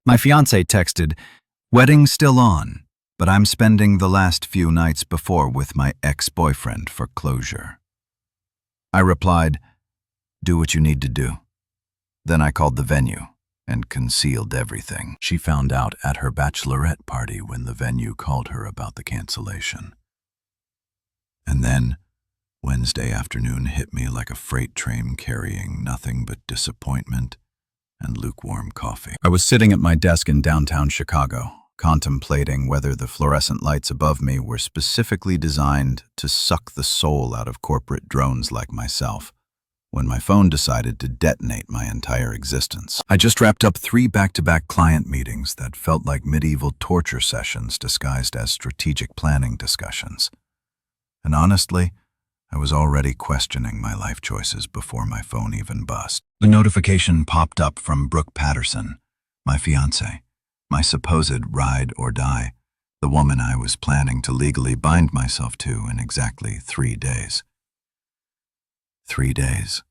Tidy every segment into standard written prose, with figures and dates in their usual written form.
My fiancé texted, "Wedding still on, but I'm spending the last few nights before with my ex-boyfriend for closure." I replied, "Do what you need to do." Then I called the venue and concealed everything. She found out at her bachelorette party when the venue called her about the cancellation. And then Wednesday afternoon hit me like a freight train carrying nothing but disappointment and lukewarm coffee. I was sitting at my desk in downtown Chicago, contemplating whether the fluorescent lights above me were specifically designed to suck the soul out of corporate drones like myself, when my phone decided to detonate my entire existence. I just wrapped up 3 back-to-back client meetings that felt like medieval torture sessions disguised as strategic planning discussions. And honestly, I was already questioning my life choices before my phone even buzzed. The notification popped up from Brooke Patterson, my fiancée, my supposed ride or die, the woman I was planning to legally bind myself to in exactly 3 days. 3 days.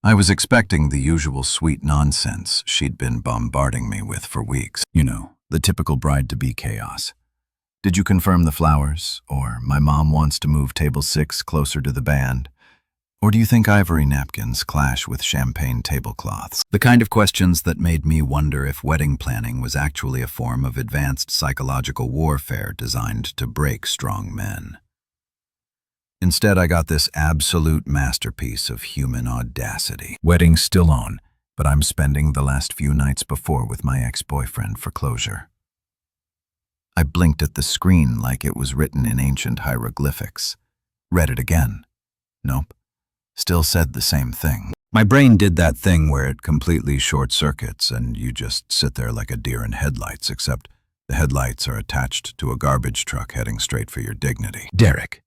I was expecting the usual sweet nonsense she'd been bombarding me with for weeks. You know, the typical bride-to-be chaos. "Did you confirm the flowers?" Or, "My mom wants to move table 6 closer to the band." Or, "Do you think ivory napkins clash with champagne tablecloths?" The kind of questions that made me wonder if wedding planning was actually a form of advanced psychological warfare designed to break strong men. Instead, I got this absolute masterpiece of human audacity. "Wedding still on, but I'm spending the last few nights before with my ex-boyfriend for closure." I blinked at the screen like it was written in ancient hieroglyphics. Read it again. Nope. Still said the same thing. My brain did that thing where it completely short-circuits and you just sit there like a deer in headlights, except the headlights are attached to a garbage truck heading straight for your dignity. Derek.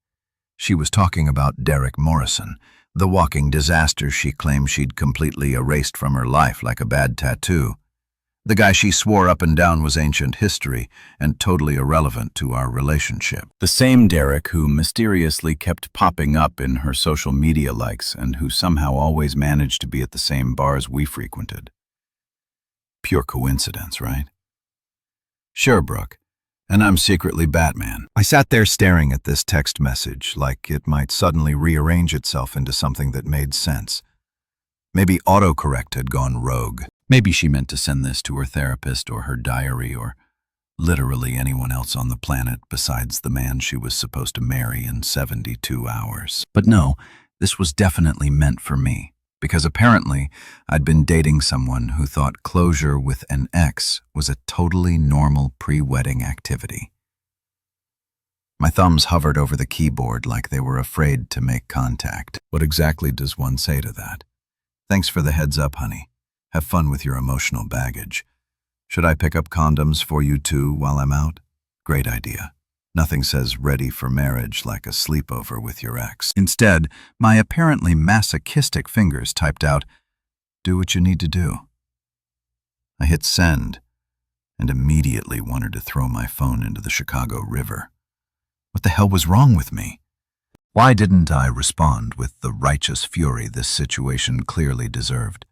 She was talking about Derek Morrison, the walking disaster she claimed she'd completely erased from her life like a bad tattoo. The guy she swore up and down was ancient history and totally irrelevant to our relationship. The same Derek who mysteriously kept popping up in her social media likes and who somehow always managed to be at the same bars we frequented. Pure coincidence, right? Sure, Brooke. And I'm secretly Batman. I sat there staring at this text message like it might suddenly rearrange itself into something that made sense. Maybe autocorrect had gone rogue. Maybe she meant to send this to her therapist or her diary or literally anyone else on the planet besides the man she was supposed to marry in 72 hours. But no, this was definitely meant for me, because apparently I'd been dating someone who thought closure with an ex was a totally normal pre-wedding activity. My thumbs hovered over the keyboard like they were afraid to make contact. What exactly does one say to that? "Thanks for the heads up, honey. Have fun with your emotional baggage. Should I pick up condoms for you too while I'm out?" Great idea. Nothing says ready for marriage like a sleepover with your ex. Instead, my apparently masochistic fingers typed out, "Do what you need to do." I hit send and immediately wanted to throw my phone into the Chicago River. What the hell was wrong with me? Why didn't I respond with the righteous fury this situation clearly deserved?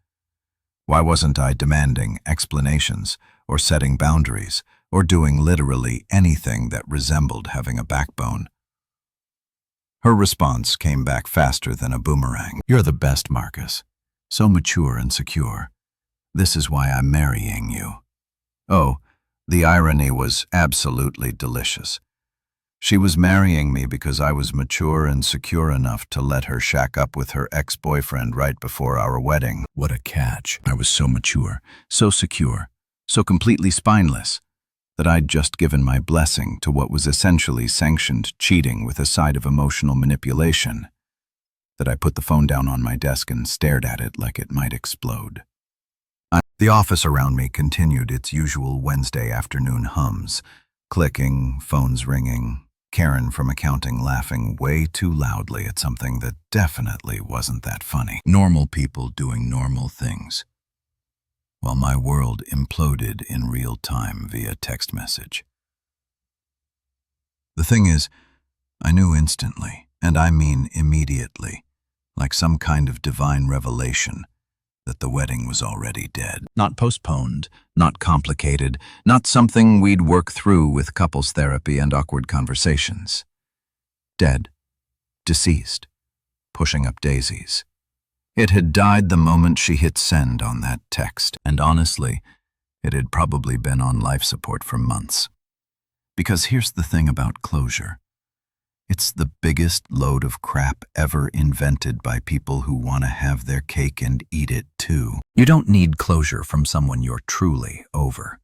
Why wasn't I demanding explanations or setting boundaries or doing literally anything that resembled having a backbone? Her response came back faster than a boomerang. "You're the best, Marcus. So mature and secure. This is why I'm marrying you." Oh, the irony was absolutely delicious. She was marrying me because I was mature and secure enough to let her shack up with her ex-boyfriend right before our wedding. What a catch. I was so mature, so secure, so completely spineless, that I'd just given my blessing to what was essentially sanctioned cheating with a side of emotional manipulation, that I put the phone down on my desk and stared at it like it might explode. The office around me continued its usual Wednesday afternoon hums, clicking, phones ringing, Karen from accounting laughing way too loudly at something that definitely wasn't that funny. Normal people doing normal things, while my world imploded in real time via text message. The thing is, I knew instantly, and I mean immediately, like some kind of divine revelation, that the wedding was already dead. Not postponed, not complicated, not something we'd work through with couples therapy and awkward conversations. Dead. Deceased. Pushing up daisies. It had died the moment she hit send on that text, and honestly, it had probably been on life support for months. Because here's the thing about closure. It's the biggest load of crap ever invented by people who want to have their cake and eat it too. You don't need closure from someone you're truly over.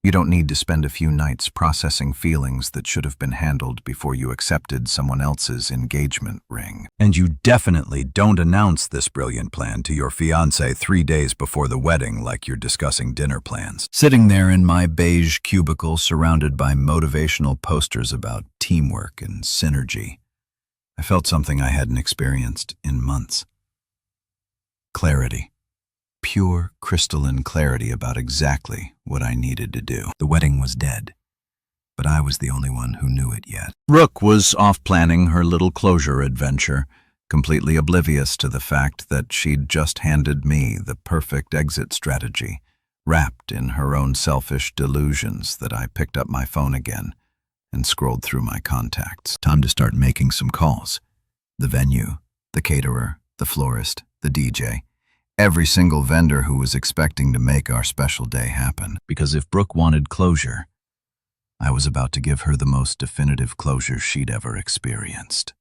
You don't need to spend a few nights processing feelings that should have been handled before you accepted someone else's engagement ring. And you definitely don't announce this brilliant plan to your fiancé 3 days before the wedding like you're discussing dinner plans. Sitting there in my beige cubicle surrounded by motivational posters about teamwork and synergy, I felt something I hadn't experienced in months. Clarity. Pure, crystalline clarity about exactly what I needed to do. The wedding was dead, but I was the only one who knew it yet. Brooke was off planning her little closure adventure, completely oblivious to the fact that she'd just handed me the perfect exit strategy, wrapped in her own selfish delusions. That I picked up my phone again and scrolled through my contacts. Time to start making some calls. The venue, the caterer, the florist, the DJ. Every single vendor who was expecting to make our special day happen. Because if Brooke wanted closure, I was about to give her the most definitive closure she'd ever experienced.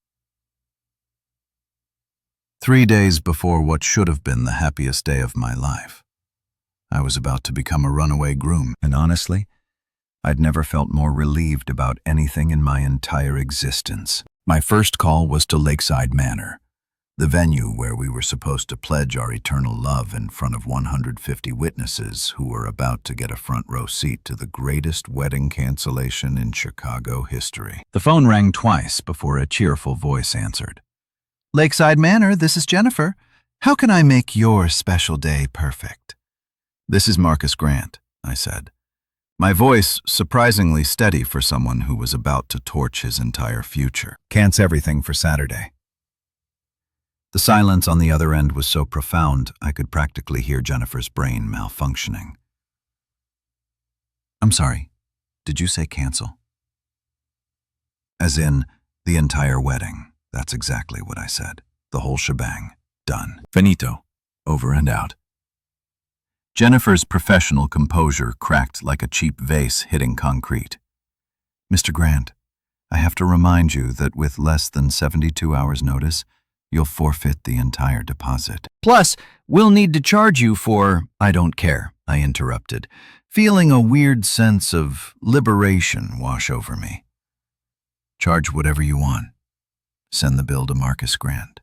3 days before what should have been the happiest day of my life, I was about to become a runaway groom, and honestly, I'd never felt more relieved about anything in my entire existence. My first call was to Lakeside Manor, the venue where we were supposed to pledge our eternal love in front of 150 witnesses who were about to get a front row seat to the greatest wedding cancellation in Chicago history. The phone rang twice before a cheerful voice answered. Lakeside Manor, this is Jennifer. How can I make your special day perfect? This is Marcus Grant, I said. My voice surprisingly steady for someone who was about to torch his entire future. Cancel everything for Saturday. The silence on the other end was so profound, I could practically hear Jennifer's brain malfunctioning. I'm sorry, did you say cancel? As in, the entire wedding. That's exactly what I said. The whole shebang. Done. Finito. Over and out. Jennifer's professional composure cracked like a cheap vase hitting concrete. Mr. Grant, I have to remind you that with less than 72 hours notice, you'll forfeit the entire deposit. Plus, we'll need to charge you for— I don't care, I interrupted, feeling a weird sense of liberation wash over me. Charge whatever you want. Send the bill to Marcus Grant.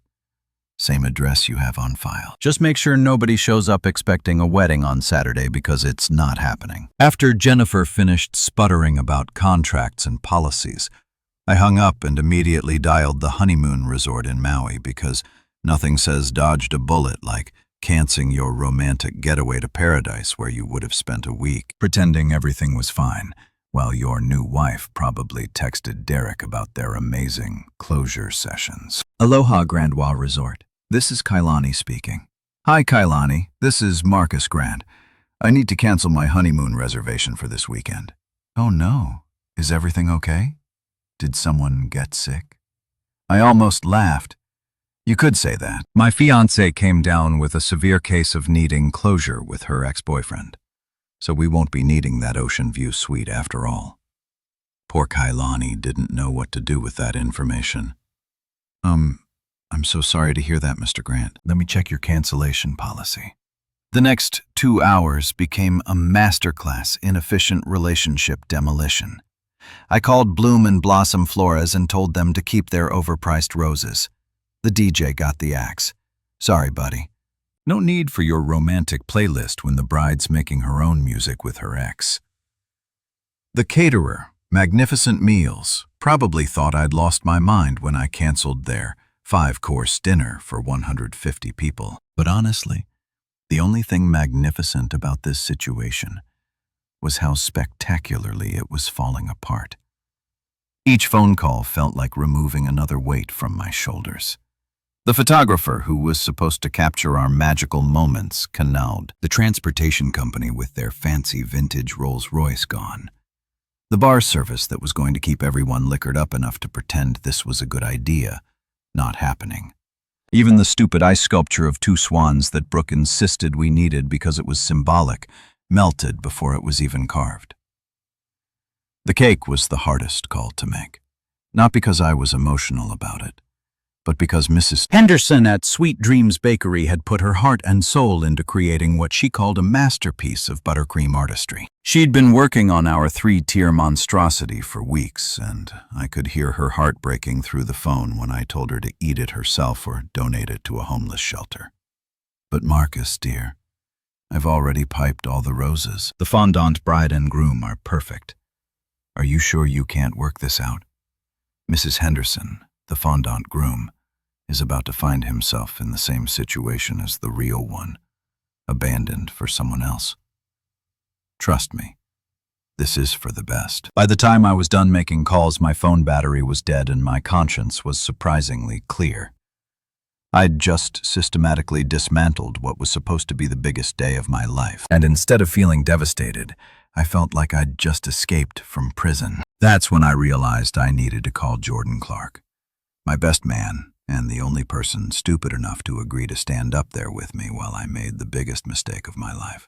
Same address you have on file. Just make sure nobody shows up expecting a wedding on Saturday because it's not happening. After Jennifer finished sputtering about contracts and policies, I hung up and immediately dialed the honeymoon resort in Maui because nothing says dodged a bullet like canceling your romantic getaway to paradise where you would have spent a week pretending everything was fine, while your new wife probably texted Derek about their amazing closure sessions. Aloha Grandwa Resort. This is Kailani speaking. Hi Kailani, this is Marcus Grant. I need to cancel my honeymoon reservation for this weekend. Oh no, is everything okay? Did someone get sick? I almost laughed. You could say that. My fiancé came down with a severe case of needing closure with her ex-boyfriend, so we won't be needing that ocean view suite after all. Poor Kailani didn't know what to do with that information. I'm so sorry to hear that, Mr. Grant. Let me check your cancellation policy. The next 2 hours became a masterclass in efficient relationship demolition. I called Bloom and Blossom Flores and told them to keep their overpriced roses. The DJ got the axe. Sorry, buddy. No need for your romantic playlist when the bride's making her own music with her ex. The caterer, Magnificent Meals, probably thought I'd lost my mind when I canceled their 5-course dinner for 150 people. But honestly, the only thing magnificent about this situation was how spectacularly it was falling apart. Each phone call felt like removing another weight from my shoulders. The photographer who was supposed to capture our magical moments cannalled. The transportation company with their fancy vintage Rolls-Royce gone. The bar service that was going to keep everyone liquored up enough to pretend this was a good idea, not happening. Even the stupid ice sculpture of two swans that Brooke insisted we needed because it was symbolic melted before it was even carved. The cake was the hardest call to make, not because I was emotional about it, but because Mrs. Henderson at Sweet Dreams Bakery had put her heart and soul into creating what she called a masterpiece of buttercream artistry. She'd been working on our three-tier monstrosity for weeks, and I could hear her heart breaking through the phone when I told her to eat it herself or donate it to a homeless shelter. But Marcus, dear, I've already piped all the roses. The fondant bride and groom are perfect. Are you sure you can't work this out? Mrs. Henderson, the fondant groom, is about to find himself in the same situation as the real one, abandoned for someone else. Trust me, this is for the best. By the time I was done making calls, my phone battery was dead and my conscience was surprisingly clear. I'd just systematically dismantled what was supposed to be the biggest day of my life, and instead of feeling devastated, I felt like I'd just escaped from prison. That's when I realized I needed to call Jordan Clark, my best man, and the only person stupid enough to agree to stand up there with me while I made the biggest mistake of my life.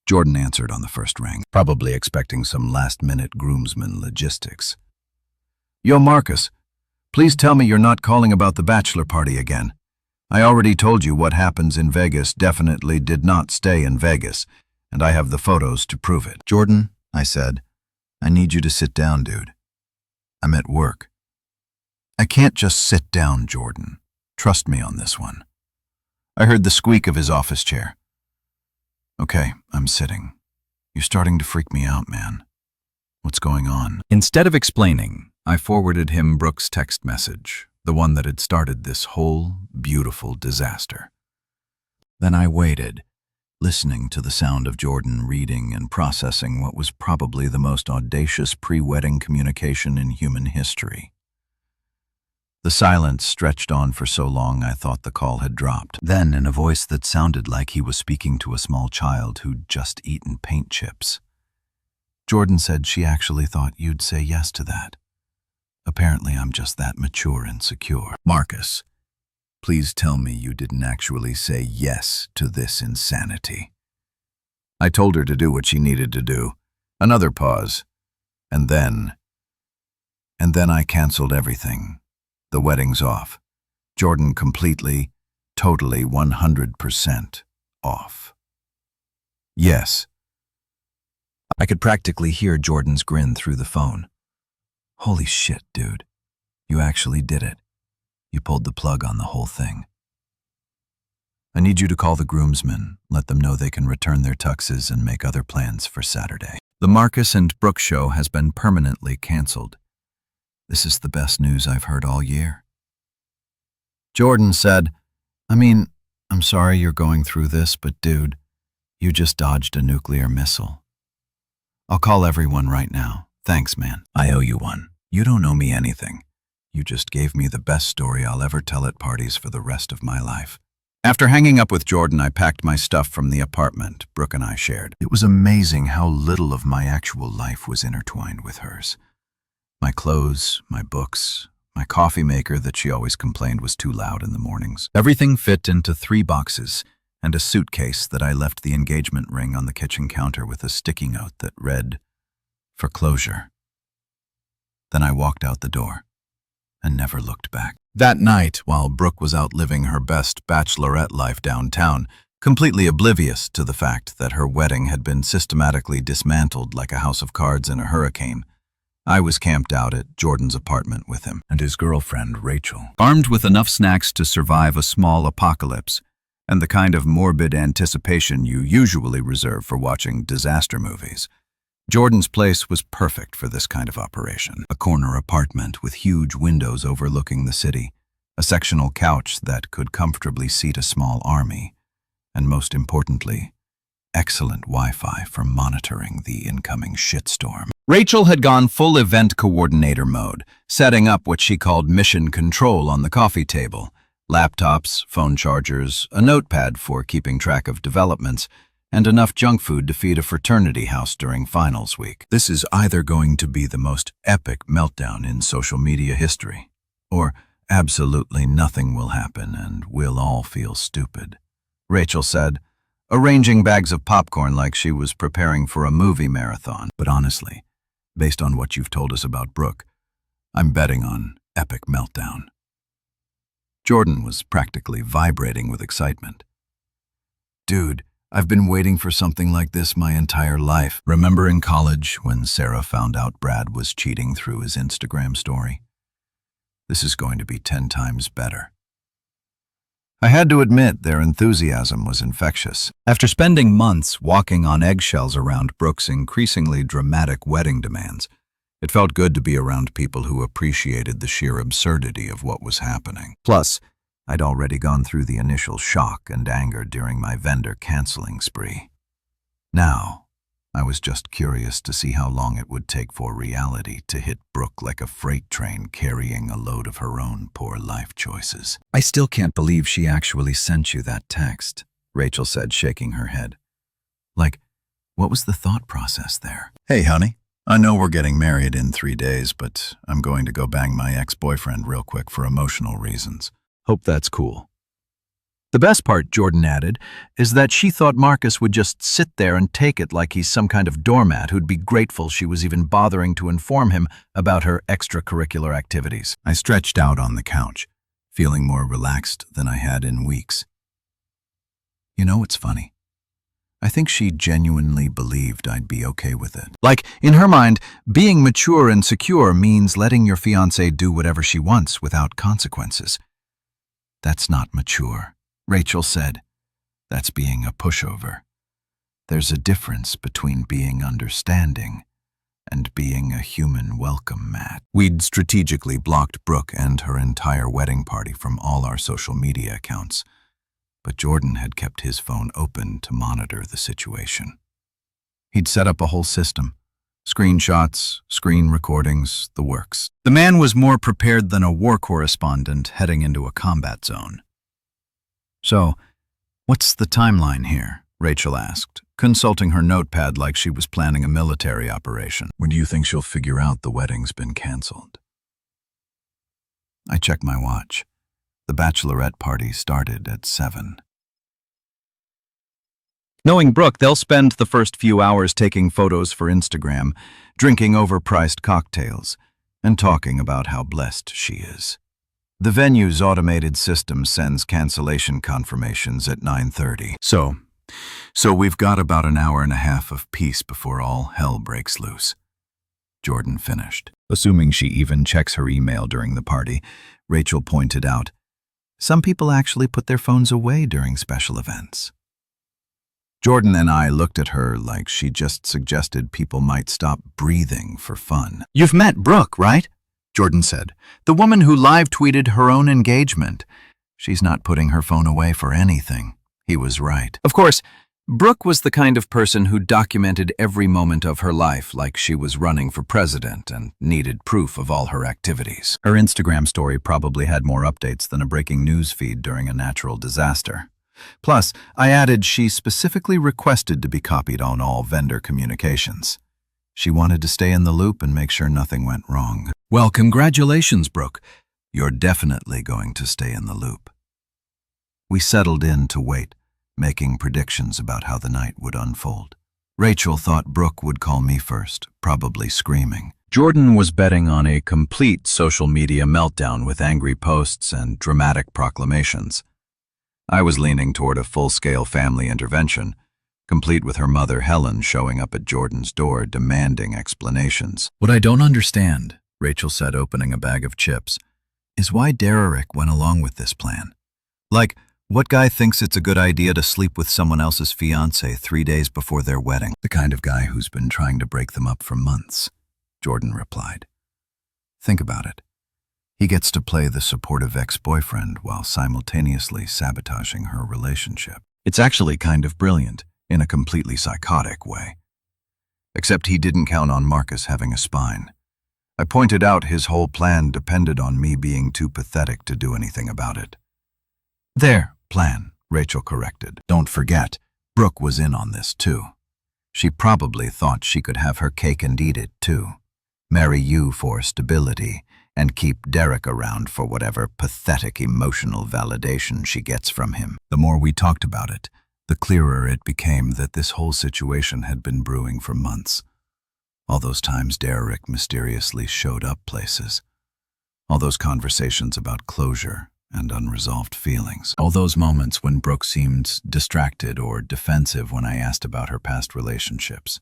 Jordan answered on the first ring, probably expecting some last-minute groomsman logistics. Yo, Marcus, please tell me you're not calling about the bachelor party again. I already told you what happens in Vegas definitely did not stay in Vegas, and I have the photos to prove it. Jordan, I said, I need you to sit down, dude. I'm at work. I can't just sit down, Jordan. Trust me on this one. I heard the squeak of his office chair. Okay, I'm sitting. You're starting to freak me out, man. What's going on? Instead of explaining, I forwarded him Brooke's text message, the one that had started this whole beautiful disaster. Then I waited, listening to the sound of Jordan reading and processing what was probably the most audacious pre-wedding communication in human history. The silence stretched on for so long I thought the call had dropped. Then, in a voice that sounded like he was speaking to a small child who'd just eaten paint chips, Jordan said she actually thought you'd say yes to that. Apparently I'm just that mature and secure. Marcus, please tell me you didn't actually say yes to this insanity. I told her to do what she needed to do. Another pause. And then I canceled everything. The wedding's off. Jordan completely, totally 100% off. Yes. I could practically hear Jordan's grin through the phone. Holy shit, dude. You actually did it. You pulled the plug on the whole thing. I need you to call the groomsmen, let them know they can return their tuxes and make other plans for Saturday. The Marcus and Brooke show has been permanently canceled. This is the best news I've heard all year. Jordan said, I'm sorry you're going through this, but dude, you just dodged a nuclear missile. I'll call everyone right now. Thanks, man. I owe you one. You don't owe me anything. You just gave me the best story I'll ever tell at parties for the rest of my life. After hanging up with Jordan, I packed my stuff from the apartment Brooke and I shared. It was amazing how little of my actual life was intertwined with hers. My clothes, my books, my coffee maker that she always complained was too loud in the mornings. Everything fit into 3 boxes and a suitcase that I left the engagement ring on the kitchen counter with a sticky note that read, "For closure." Then I walked out the door and never looked back. That night, while Brooke was out living her best bachelorette life downtown, completely oblivious to the fact that her wedding had been systematically dismantled like a house of cards in a hurricane, I was camped out at Jordan's apartment with him and his girlfriend, Rachel. Armed with enough snacks to survive a small apocalypse and the kind of morbid anticipation you usually reserve for watching disaster movies, Jordan's place was perfect for this kind of operation. A corner apartment with huge windows overlooking the city, a sectional couch that could comfortably seat a small army, and most importantly, excellent Wi-Fi for monitoring the incoming shitstorm. Rachel had gone full event coordinator mode, setting up what she called mission control on the coffee table. Laptops, phone chargers, a notepad for keeping track of developments, and enough junk food to feed a fraternity house during finals week. This is either going to be the most epic meltdown in social media history, or absolutely nothing will happen and we'll all feel stupid, Rachel said, arranging bags of popcorn like she was preparing for a movie marathon. But honestly, based on what you've told us about Brooke, I'm betting on epic meltdown. Jordan was practically vibrating with excitement. Dude, I've been waiting for something like this my entire life. Remember in college when Sarah found out Brad was cheating through his Instagram story? This is going to be 10 times better. I had to admit their enthusiasm was infectious. After spending months walking on eggshells around Brooke's increasingly dramatic wedding demands, it felt good to be around people who appreciated the sheer absurdity of what was happening. Plus, I'd already gone through the initial shock and anger during my vendor canceling spree. Now, I was just curious to see how long it would take for reality to hit Brooke like a freight train carrying a load of her own poor life choices. I still can't believe she actually sent you that text, Rachel said, shaking her head. Like, what was the thought process there? Hey, honey, I know we're getting married in 3 days, but I'm going to go bang my ex-boyfriend real quick for emotional reasons. Hope that's cool. The best part, Jordan added, is that she thought Marcus would just sit there and take it like he's some kind of doormat who'd be grateful she was even bothering to inform him about her extracurricular activities. I stretched out on the couch, feeling more relaxed than I had in weeks. You know what's funny? I think she genuinely believed I'd be okay with it. Like, in her mind, being mature and secure means letting your fiancé do whatever she wants without consequences. That's not mature, Rachel said. That's being a pushover. There's a difference between being understanding and being a human welcome mat. We'd strategically blocked Brooke and her entire wedding party from all our social media accounts, but Jordan had kept his phone open to monitor the situation. He'd set up a whole system. Screenshots, screen recordings, the works. The man was more prepared than a war correspondent heading into a combat zone. So, what's the timeline here? Rachel asked, consulting her notepad like she was planning a military operation. When do you think she'll figure out the wedding's been canceled? I checked my watch. The bachelorette party started at 7. Knowing Brooke, they'll spend the first few hours taking photos for Instagram, drinking overpriced cocktails, and talking about how blessed she is. The venue's automated system sends cancellation confirmations at 9:30. So we've got about an hour and a half of peace before all hell breaks loose. Jordan finished. Assuming she even checks her email during the party, Rachel pointed out, some people actually put their phones away during special events. Jordan and I looked at her like she just suggested people might stop breathing for fun. You've met Brooke, right? Jordan said. The woman who live-tweeted her own engagement. She's not putting her phone away for anything. He was right. Of course, Brooke was the kind of person who documented every moment of her life like she was running for president and needed proof of all her activities. Her Instagram story probably had more updates than a breaking news feed during a natural disaster. Plus, I added she specifically requested to be copied on all vendor communications. She wanted to stay in the loop and make sure nothing went wrong. Well, congratulations, Brooke. You're definitely going to stay in the loop. We settled in to wait, making predictions about how the night would unfold. Rachel thought Brooke would call me first, probably screaming. Jordan was betting on a complete social media meltdown with angry posts and dramatic proclamations. I was leaning toward a full-scale family intervention, complete with her mother Helen showing up at Jordan's door demanding explanations. What I don't understand, Rachel said, opening a bag of chips, is why Derek went along with this plan. Like, what guy thinks it's a good idea to sleep with someone else's fiancé 3 days before their wedding? The kind of guy who's been trying to break them up for months, Jordan replied. Think about it. He gets to play the supportive ex-boyfriend while simultaneously sabotaging her relationship. It's actually kind of brilliant. in a completely psychotic way. Except he didn't count on Marcus having a spine. I pointed out his whole plan depended on me being too pathetic to do anything about it. Their plan, Rachel corrected. Don't forget, Brooke was in on this too. She probably thought she could have her cake and eat it too. Marry you for stability and keep Derek around for whatever pathetic emotional validation she gets from him. The more we talked about it, the clearer it became that this whole situation had been brewing for months. All those times Derek mysteriously showed up places. All those conversations about closure and unresolved feelings. All those moments when Brooke seemed distracted or defensive when I asked about her past relationships.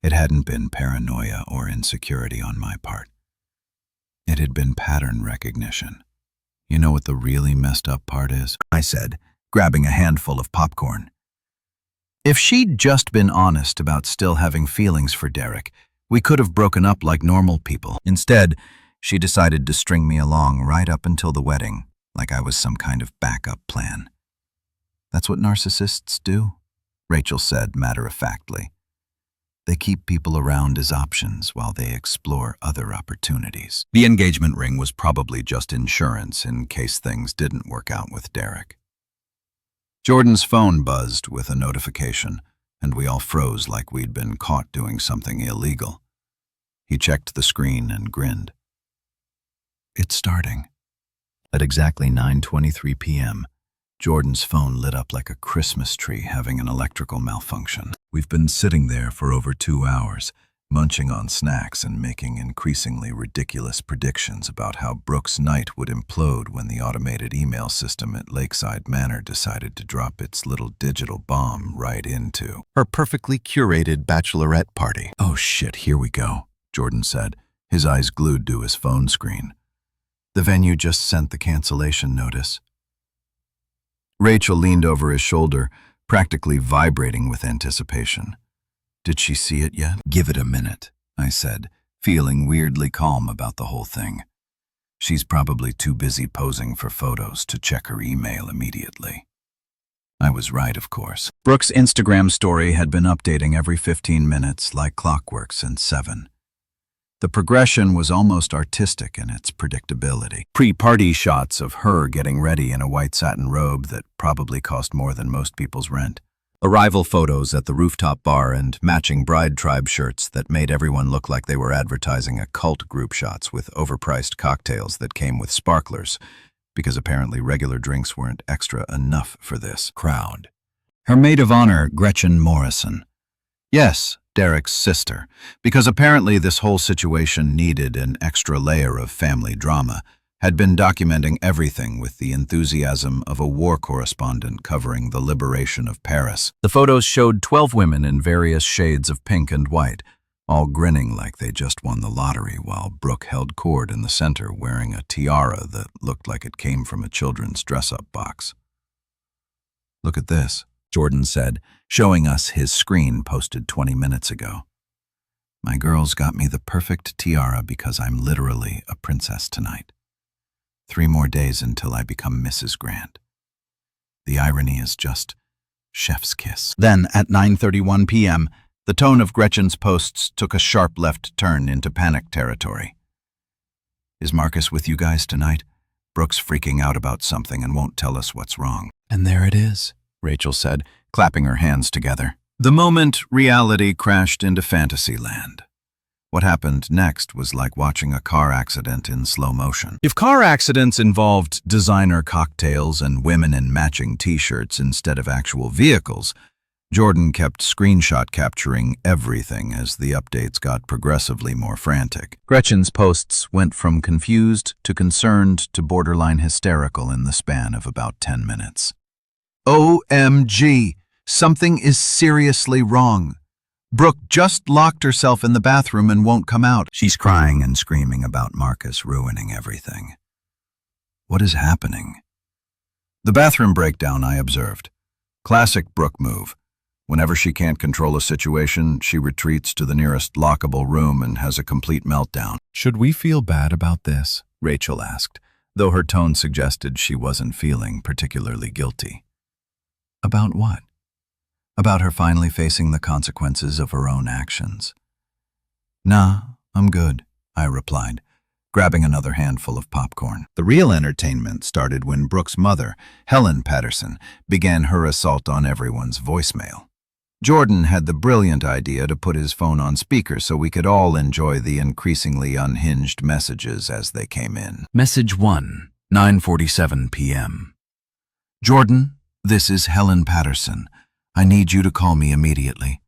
It hadn't been paranoia or insecurity on my part. It had been pattern recognition. You know what the really messed up part is? I said, grabbing a handful of popcorn. If she'd just been honest about still having feelings for Derek, we could have broken up like normal people. Instead, she decided to string me along right up until the wedding, like I was some kind of backup plan. That's what narcissists do, Rachel said matter-of-factly. They keep people around as options while they explore other opportunities. The engagement ring was probably just insurance in case things didn't work out with Derek. Jordan's phone buzzed with a notification, and we all froze like we'd been caught doing something illegal. He checked the screen and grinned. It's starting. At exactly 9:23 p.m., Jordan's phone lit up like a Christmas tree having an electrical malfunction. We've been sitting there for over 2 hours, munching on snacks and making increasingly ridiculous predictions about how Brooke's night would implode when the automated email system at Lakeside Manor decided to drop its little digital bomb right into her perfectly curated bachelorette party. Oh shit, here we go, Jordan said, his eyes glued to his phone screen. The venue just sent the cancellation notice. Rachel leaned over his shoulder, practically vibrating with anticipation. Did she see it yet? Give it a minute, I said, feeling weirdly calm about the whole thing. She's probably too busy posing for photos to check her email immediately. I was right, of course. Brooke's Instagram story had been updating every 15 minutes like clockwork since 7. The progression was almost artistic in its predictability. Pre-party shots of her getting ready in a white satin robe that probably cost more than most people's rent. Arrival photos at the rooftop bar and matching bride tribe shirts that made everyone look like they were advertising a cult group shots with overpriced cocktails that came with sparklers, because apparently regular drinks weren't extra enough for this crowd. Her maid of honor, Gretchen Morrison. Yes, Derek's sister, because apparently this whole situation needed an extra layer of family drama, had been documenting everything with the enthusiasm of a war correspondent covering the liberation of Paris. The photos showed 12 women in various shades of pink and white, all grinning like they just won the lottery, while Brooke held court in the center wearing a tiara that looked like it came from a children's dress-up box. Look at this, Jordan said, showing us his screen posted 20 minutes ago. My girls got me the perfect tiara because I'm literally a princess tonight. 3 more days until I become Mrs. Grant. The irony is just chef's kiss. Then, at 9:31 p.m., the tone of Gretchen's posts took a sharp left turn into panic territory. Is Marcus with you guys tonight? Brooke's freaking out about something and won't tell us what's wrong. And there it is, Rachel said, clapping her hands together. The moment reality crashed into fantasy land. What happened next was like watching a car accident in slow motion. If car accidents involved designer cocktails and women in matching t-shirts instead of actual vehicles, Jordan kept screenshot capturing everything as the updates got progressively more frantic. Gretchen's posts went from confused to concerned to borderline hysterical in the span of about 10 minutes. OMG, something is seriously wrong. Brooke just locked herself in the bathroom and won't come out. She's crying and screaming about Marcus ruining everything. What is happening? The bathroom breakdown, I observed. Classic Brooke move. Whenever she can't control a situation, she retreats to the nearest lockable room and has a complete meltdown. Should we feel bad about this? Rachel asked, though her tone suggested she wasn't feeling particularly guilty. About what? about her finally facing the consequences of her own actions. "Nah, I'm good," I replied, grabbing another handful of popcorn. The real entertainment started when Brooke's mother, Helen Patterson, began her assault on everyone's voicemail. Jordan had the brilliant idea to put his phone on speaker so we could all enjoy the increasingly unhinged messages as they came in. Message 1, 9:47 p.m. Jordan, this is Helen Patterson. I need you to call me immediately.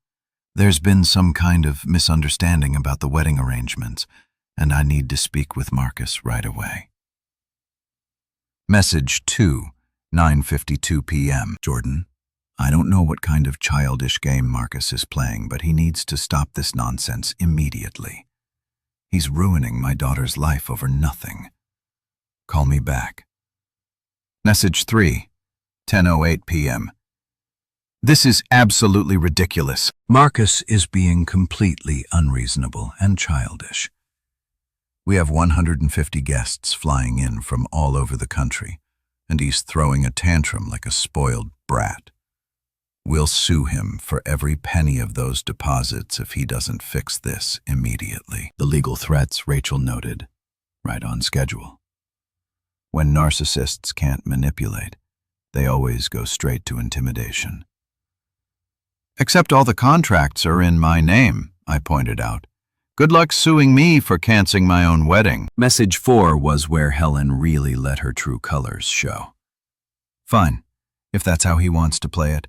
There's been some kind of misunderstanding about the wedding arrangements, and I need to speak with Marcus right away. Message 2, 9:52 p.m. Jordan, I don't know what kind of childish game Marcus is playing, but he needs to stop this nonsense immediately. He's ruining my daughter's life over nothing. Call me back. Message 3, 10:08 p.m. This is absolutely ridiculous. Marcus is being completely unreasonable and childish. We have 150 guests flying in from all over the country, and he's throwing a tantrum like a spoiled brat. We'll sue him for every penny of those deposits if he doesn't fix this immediately. The legal threats, Rachel noted, right on schedule. When narcissists can't manipulate, they always go straight to intimidation. Except all the contracts are in my name, I pointed out. Good luck suing me for canceling my own wedding. Message 4 was where Helen really let her true colors show. Fine, if that's how he wants to play it.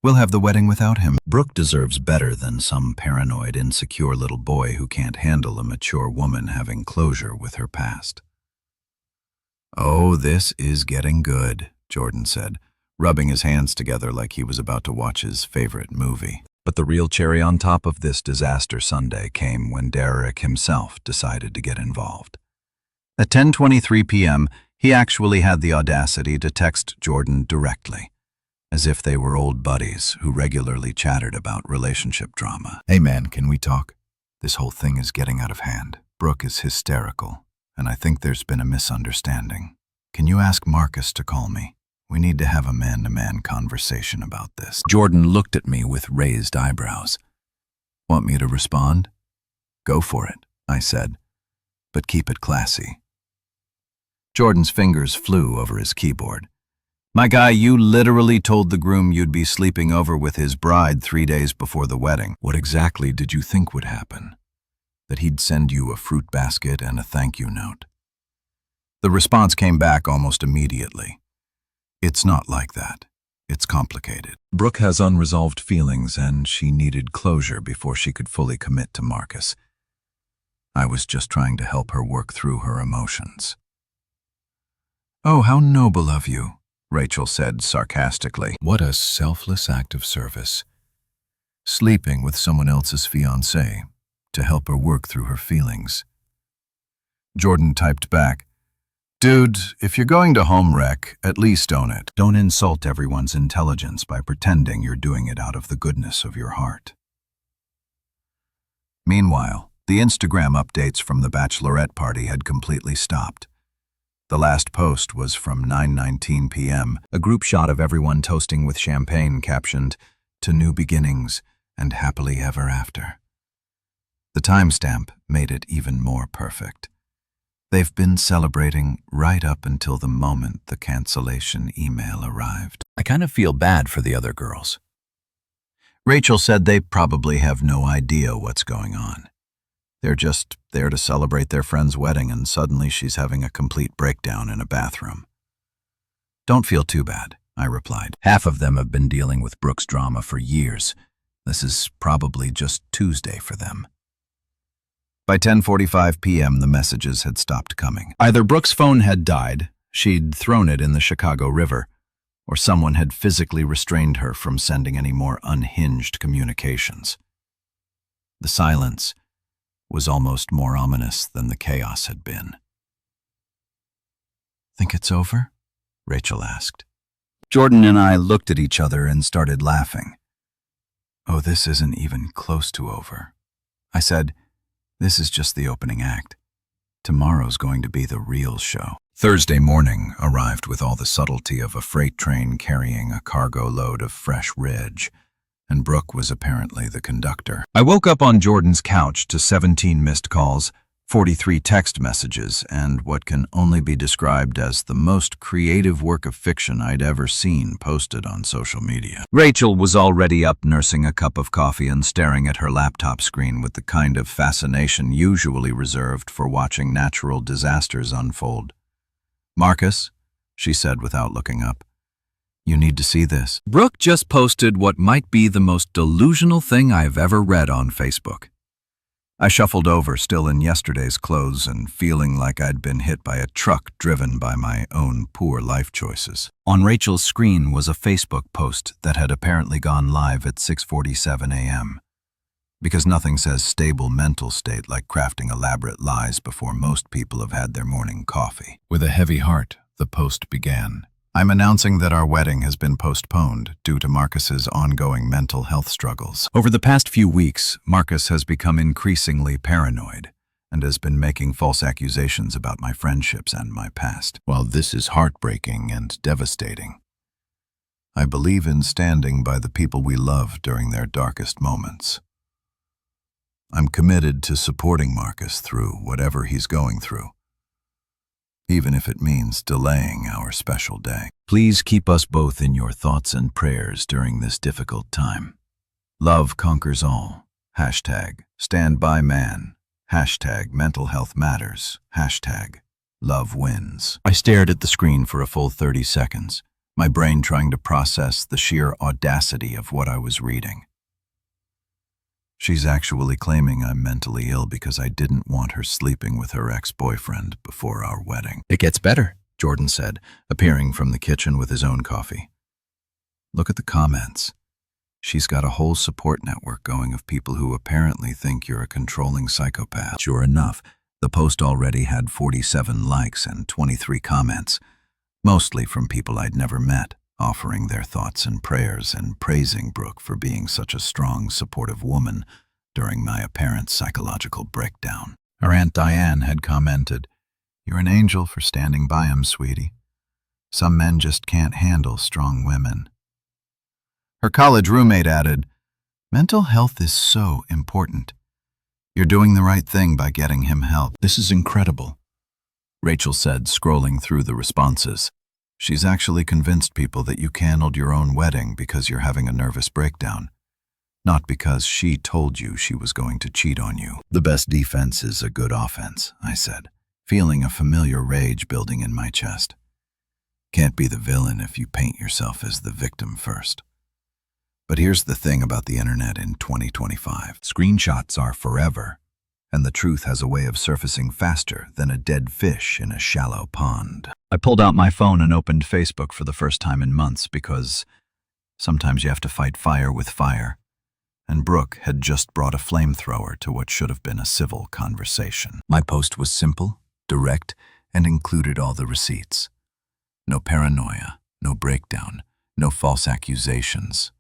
We'll have the wedding without him. Brooke deserves better than some paranoid, insecure little boy who can't handle a mature woman having closure with her past. Oh, this is getting good, Jordan said, rubbing his hands together like he was about to watch his favorite movie. But the real cherry on top of this disaster Sunday came when Derek himself decided to get involved. At 10:23 p.m., he actually had the audacity to text Jordan directly, as if they were old buddies who regularly chatted about relationship drama. Hey man, can we talk? This whole thing is getting out of hand. Brooke is hysterical, and I think there's been a misunderstanding. Can you ask Marcus to call me? We need to have a man-to-man conversation about this. Jordan looked at me with raised eyebrows. Want me to respond? Go for it, I said, but keep it classy. Jordan's fingers flew over his keyboard. My guy, you literally told the groom you'd be sleeping over with his bride 3 days before the wedding. What exactly did you think would happen? That he'd send you a fruit basket and a thank you note? The response came back almost immediately. It's not like that. It's complicated. Brooke has unresolved feelings and she needed closure before she could fully commit to Marcus. I was just trying to help her work through her emotions. Oh, how noble of you, Rachel said sarcastically. What a selfless act of service. Sleeping with someone else's fiancé to help her work through her feelings. Jordan typed back, Dude, if you're going to home wreck, at least own it. Don't insult everyone's intelligence by pretending you're doing it out of the goodness of your heart. Meanwhile, the Instagram updates from the bachelorette party had completely stopped. The last post was from 9:19 p.m., a group shot of everyone toasting with champagne captioned, "To new beginnings and happily ever after." The timestamp made it even more perfect. They've been celebrating right up until the moment the cancellation email arrived. I kind of feel bad for the other girls. Rachel said they probably have no idea what's going on. They're just there to celebrate their friend's wedding, and suddenly she's having a complete breakdown in a bathroom. Don't feel too bad, I replied. Half of them have been dealing with Brooke's drama for years. This is probably just Tuesday for them. By 10:45 p.m., the messages had stopped coming. Either Brooke's phone had died, she'd thrown it in the Chicago River, or someone had physically restrained her from sending any more unhinged communications. The silence was almost more ominous than the chaos had been. Think it's over? Rachel asked. Jordan and I looked at each other and started laughing. Oh, this isn't even close to over. I said, this is just the opening act. Tomorrow's going to be the real show. Thursday morning arrived with all the subtlety of a freight train carrying a cargo load of fresh ridge, and Brooke was apparently the conductor. I woke up on Jordan's couch to 17 missed calls, 43 text messages, and what can only be described as the most creative work of fiction I'd ever seen posted on social media. Rachel was already up nursing a cup of coffee and staring at her laptop screen with the kind of fascination usually reserved for watching natural disasters unfold. "Marcus," she said without looking up, "you need to see this." Brooke just posted what might be the most delusional thing I've ever read on Facebook. I shuffled over, still in yesterday's clothes and feeling like I'd been hit by a truck driven by my own poor life choices. On Rachel's screen was a Facebook post that had apparently gone live at 6:47 a.m. Because nothing says stable mental state like crafting elaborate lies before most people have had their morning coffee. With a heavy heart, the post began. "I'm announcing that our wedding has been postponed due to Marcus's ongoing mental health struggles. Over the past few weeks, Marcus has become increasingly paranoid and has been making false accusations about my friendships and my past. While this is heartbreaking and devastating, I believe in standing by the people we love during their darkest moments. I'm committed to supporting Marcus through whatever he's going through, even if it means delaying our special day. Please keep us both in your thoughts and prayers during this difficult time. Love conquers all. Hashtag stand by man. Hashtag mental health matters. Hashtag love wins." I stared at the screen for a full 30 seconds, my brain trying to process the sheer audacity of what I was reading. She's actually claiming I'm mentally ill because I didn't want her sleeping with her ex-boyfriend before our wedding. "It gets better," Jordan said, appearing from the kitchen with his own coffee. "Look at the comments. She's got a whole support network going of people who apparently think you're a controlling psychopath." Sure enough, the post already had 47 likes and 23 comments, mostly from people I'd never met, offering their thoughts and prayers and praising Brooke for being such a strong, supportive woman during my apparent psychological breakdown. Her Aunt Diane had commented, "You're an angel for standing by him, sweetie. Some men just can't handle strong women." Her college roommate added, "Mental health is so important. You're doing the right thing by getting him help." "This is incredible," Rachel said, scrolling through the responses. "She's actually convinced people that you canceled your own wedding because you're having a nervous breakdown, not because she told you she was going to cheat on you." "The best defense is a good offense," I said, feeling a familiar rage building in my chest. Can't be the villain if you paint yourself as the victim first. But here's the thing about the internet in 2025. Screenshots are forever, and the truth has a way of surfacing faster than a dead fish in a shallow pond. I pulled out my phone and opened Facebook for the first time in months because sometimes you have to fight fire with fire, and Brooke had just brought a flamethrower to what should have been a civil conversation. My post was simple, direct, and included all the receipts. No paranoia, no breakdown, no false accusations.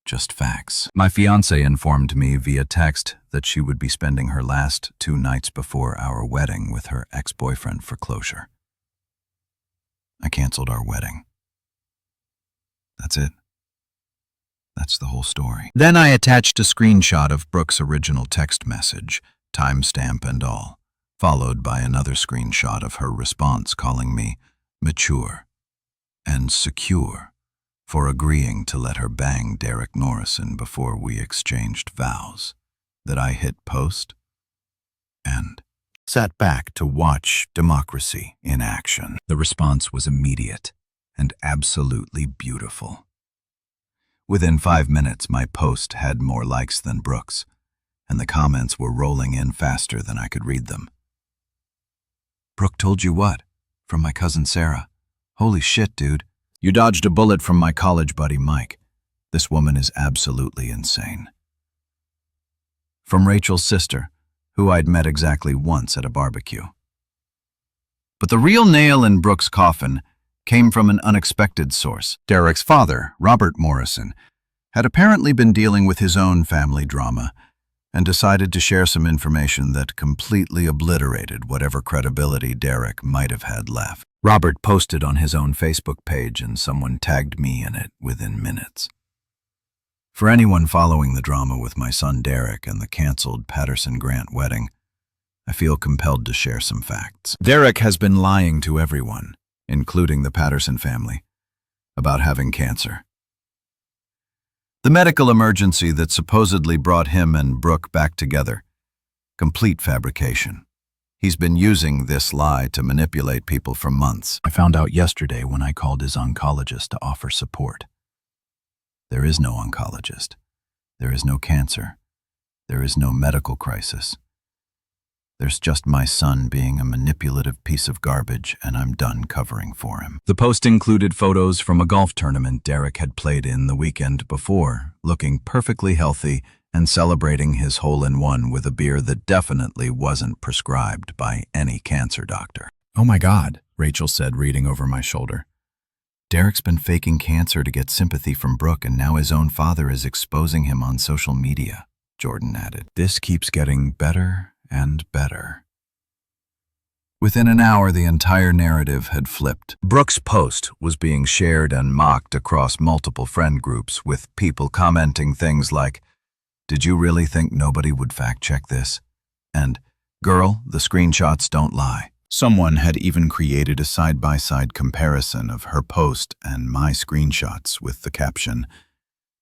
Just facts. My fiancé informed me via text that she would be spending her last 2 nights before our wedding with her ex-boyfriend for closure. I canceled our wedding. That's it. That's the whole story. Then I attached a screenshot of Brooke's original text message, timestamp and all, followed by another screenshot of her response calling me mature and secure for agreeing to let her bang Derek Norrison before we exchanged vows. That I hit post and sat back to watch democracy in action. The response was immediate and absolutely beautiful. Within 5 minutes, my post had more likes than Brooke's, and the comments were rolling in faster than I could read them. "Brooke told you what?" From my cousin Sarah. "Holy shit, dude. You dodged a bullet from my college buddy Mike. This woman is absolutely insane." From Rachel's sister, who I'd met exactly once at a barbecue. But the real nail in Brooke's coffin came from an unexpected source. Derek's father, Robert Morrison, had apparently been dealing with his own family drama and decided to share some information that completely obliterated whatever credibility Derek might have had left. Robert posted on his own Facebook page and someone tagged me in it within minutes. For anyone following the drama with my son Derek and the canceled Patterson Grant wedding, I feel compelled to share some facts. Derek has been lying to everyone, including the Patterson family, about having cancer. The medical emergency that supposedly brought him and Brooke back together, complete fabrication. He's been using this lie to manipulate people for months. I found out yesterday when I called his oncologist to offer support. There is no oncologist. There is no cancer. There is no medical crisis. There's just my son being a manipulative piece of garbage, and I'm done covering for him. The post included photos from a golf tournament Derek had played in the weekend before, looking perfectly healthy and celebrating his hole-in-one with a beer that definitely wasn't prescribed by any cancer doctor. "Oh my God," Rachel said, reading over my shoulder. "Derek's been faking cancer to get sympathy from Brooke, and now his own father is exposing him on social media," Jordan added. "This keeps getting better and better." Within an hour, the entire narrative had flipped. Brooke's post was being shared and mocked across multiple friend groups, with people commenting things like, "Did you really think nobody would fact-check this?" And, "Girl, the screenshots don't lie." Someone had even created a side-by-side comparison of her post and my screenshots with the caption,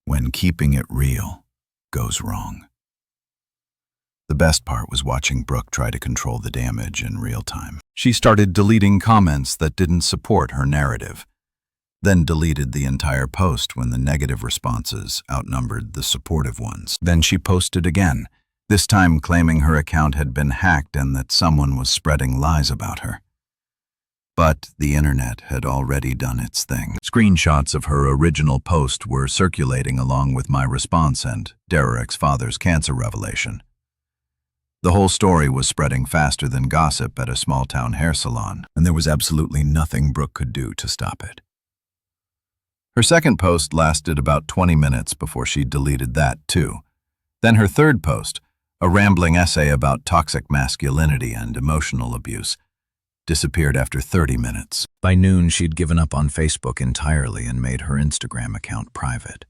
"When keeping it real goes wrong." The best part was watching Brooke try to control the damage in real time. She started deleting comments that didn't support her narrative, then deleted the entire post when the negative responses outnumbered the supportive ones. Then she posted again, this time claiming her account had been hacked and that someone was spreading lies about her. But the internet had already done its thing. Screenshots of her original post were circulating along with my response and Derek's father's cancer revelation. The whole story was spreading faster than gossip at a small-town hair salon, and there was absolutely nothing Brooke could do to stop it. Her second post lasted about 20 minutes before she deleted that, too. Then her third post, a rambling essay about toxic masculinity and emotional abuse, disappeared after 30 minutes. By noon, she'd given up on Facebook entirely and made her Instagram account private.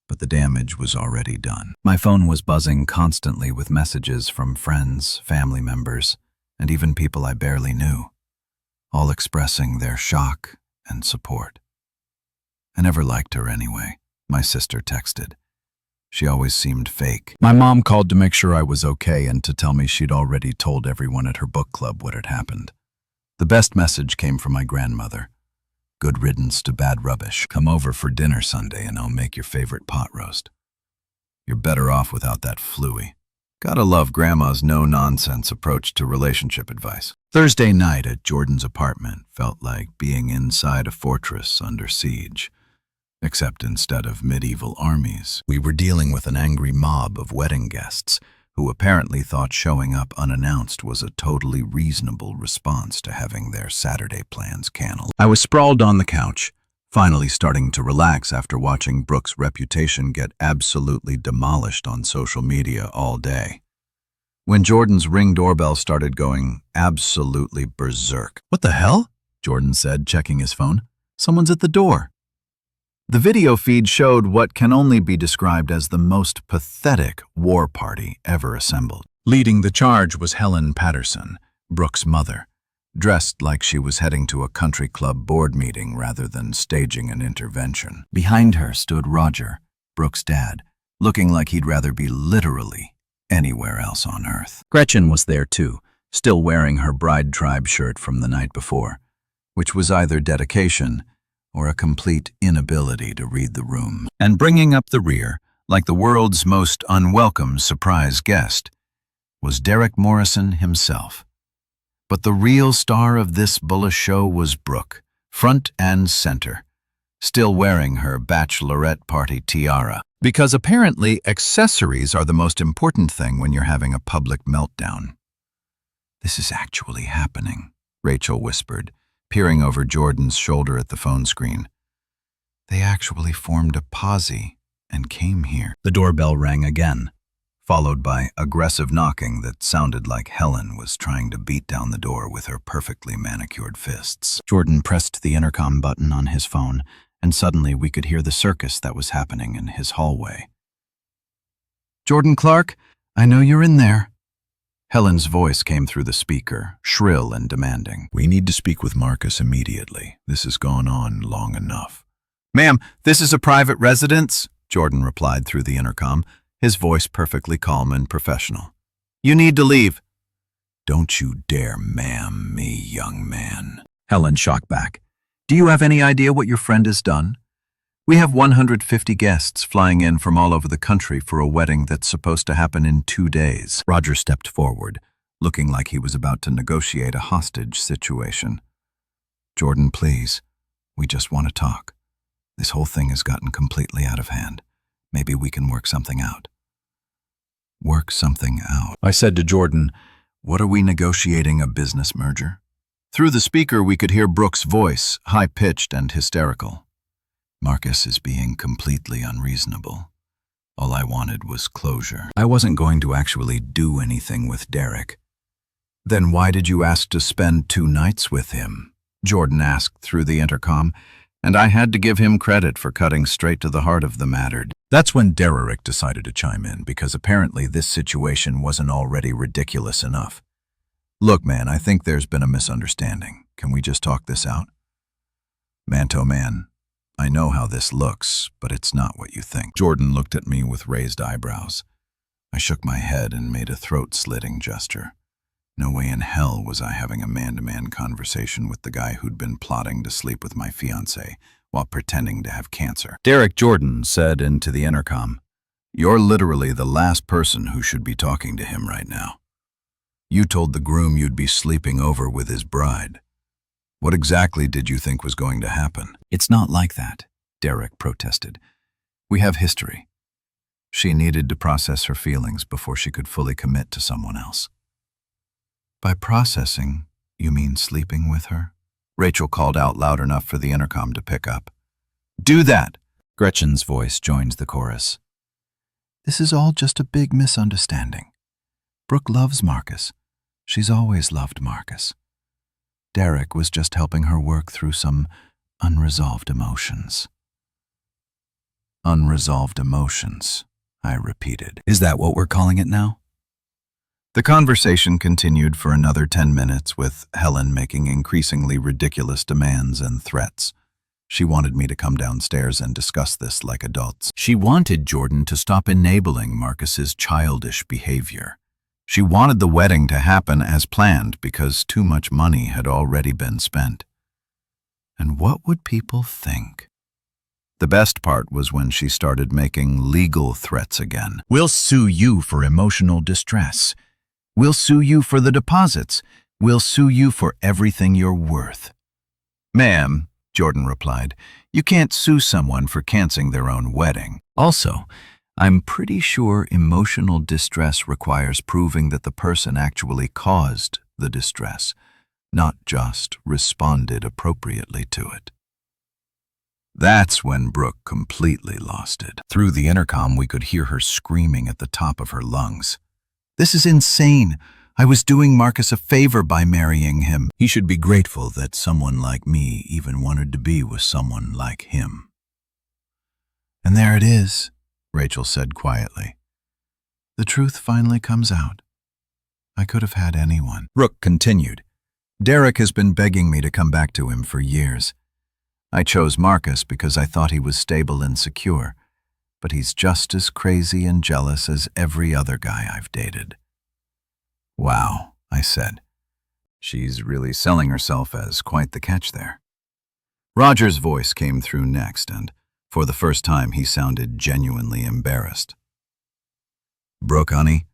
But the damage was already done. My phone was buzzing constantly with messages from friends, family members, and even people I barely knew, all expressing their shock and support. "I never liked her anyway," my sister texted. "She always seemed fake." My mom called to make sure I was okay and to tell me she'd already told everyone at her book club what had happened. The best message came from my grandmother. "Good riddance to bad rubbish. Come over for dinner Sunday and I'll make your favorite pot roast. You're better off without that fluey." Gotta love Grandma's no-nonsense approach to relationship advice. Thursday night at Jordan's apartment felt like being inside a fortress under siege. Except instead of medieval armies, we were dealing with an angry mob of wedding guests who apparently thought showing up unannounced was a totally reasonable response to having their Saturday plans canceled. I was sprawled on the couch, finally starting to relax after watching Brooke's reputation get absolutely demolished on social media all day, when Jordan's Ring doorbell started going absolutely berserk. "What the hell?" Jordan said, checking his phone. "Someone's at the door." The video feed showed what can only be described as the most pathetic war party ever assembled. Leading the charge was Helen Patterson, Brooke's mother, dressed like she was heading to a country club board meeting rather than staging an intervention. Behind her stood Roger, Brooke's dad, looking like he'd rather be literally anywhere else on earth. Gretchen was there too, still wearing her bride tribe shirt from the night before, which was either dedication or a complete inability to read the room. And bringing up the rear, like the world's most unwelcome surprise guest, was Derek Morrison himself. But the real star of this bullish show was Brooke, front and center, still wearing her bachelorette party tiara. Because apparently accessories are the most important thing when you're having a public meltdown. "This is actually happening," Rachel whispered, peering over Jordan's shoulder at the phone screen. "They actually formed a posse and came here." The doorbell rang again, followed by aggressive knocking that sounded like Helen was trying to beat down the door with her perfectly manicured fists. Jordan pressed the intercom button on his phone and suddenly we could hear the circus that was happening in his hallway. "Jordan Clark, I know you're in there." Helen's voice came through the speaker, shrill and demanding. "We need to speak with Marcus immediately. This has gone on long enough." "Ma'am, this is a private residence," Jordan replied through the intercom, his voice perfectly calm and professional. "You need to leave." "Don't you dare ma'am me, young man." Helen shocked back. "Do you have any idea what your friend has done? We have 150 guests flying in from all over the country for a wedding that's supposed to happen in 2 days." Roger stepped forward, looking like he was about to negotiate a hostage situation. "Jordan, please. We just want to talk. This whole thing has gotten completely out of hand. Maybe we can work something out." "Work something out?" I said to Jordan, "What are we negotiating, a business merger?" Through the speaker, we could hear Brooke's voice, high-pitched and hysterical. "Marcus is being completely unreasonable. All I wanted was closure. I wasn't going to actually do anything with Derek." "Then why did you ask to spend 2 nights with him?" Jordan asked through the intercom, and I had to give him credit for cutting straight to the heart of the matter. That's when Derek decided to chime in, because apparently this situation wasn't already ridiculous enough. "Look, man, I think there's been a misunderstanding. Can we just talk this out?" "Man to man, I know how this looks, but it's not what you think." Jordan looked at me with raised eyebrows. I shook my head and made a throat-slitting gesture. No way in hell was I having a man-to-man conversation with the guy who'd been plotting to sleep with my fiancée while pretending to have cancer. Derek Jordan said into the intercom, "You're literally the last person who should be talking to him right now. You told the groom you'd be sleeping over with his bride. What exactly did you think was going to happen?" "It's not like that," Derek protested. "We have history. She needed to process her feelings before she could fully commit to someone else." "By processing, you mean sleeping with her?" Rachel called out loud enough for the intercom to pick up. "Do that!" Gretchen's voice joins the chorus. "This is all just a big misunderstanding. Brooke loves Marcus. She's always loved Marcus. Derek was just helping her work through some unresolved emotions." "Unresolved emotions," I repeated. "Is that what we're calling it now?" The conversation continued for another 10 minutes, with Helen making increasingly ridiculous demands and threats. She wanted me to come downstairs and discuss this like adults. She wanted Jordan to stop enabling Marcus's childish behavior. She wanted the wedding to happen as planned because too much money had already been spent. And what would people think? The best part was when she started making legal threats again. "We'll sue you for emotional distress. We'll sue you for the deposits. We'll sue you for everything you're worth." "Ma'am," Jordan replied, "you can't sue someone for canceling their own wedding. Also, I'm pretty sure emotional distress requires proving that the person actually caused the distress, not just responded appropriately to it." That's when Brooke completely lost it. Through the intercom, we could hear her screaming at the top of her lungs. "This is insane. I was doing Marcus a favor by marrying him. He should be grateful that someone like me even wanted to be with someone like him." "And there it is," Rachel said quietly. "The truth finally comes out. I could have had anyone." Brooke continued, "Derek has been begging me to come back to him for years. I chose Marcus because I thought he was stable and secure, but he's just as crazy and jealous as every other guy I've dated." "Wow," I said. "She's really selling herself as quite the catch there." Roger's voice came through next, and for the first time he sounded genuinely embarrassed. "Brooke, honey,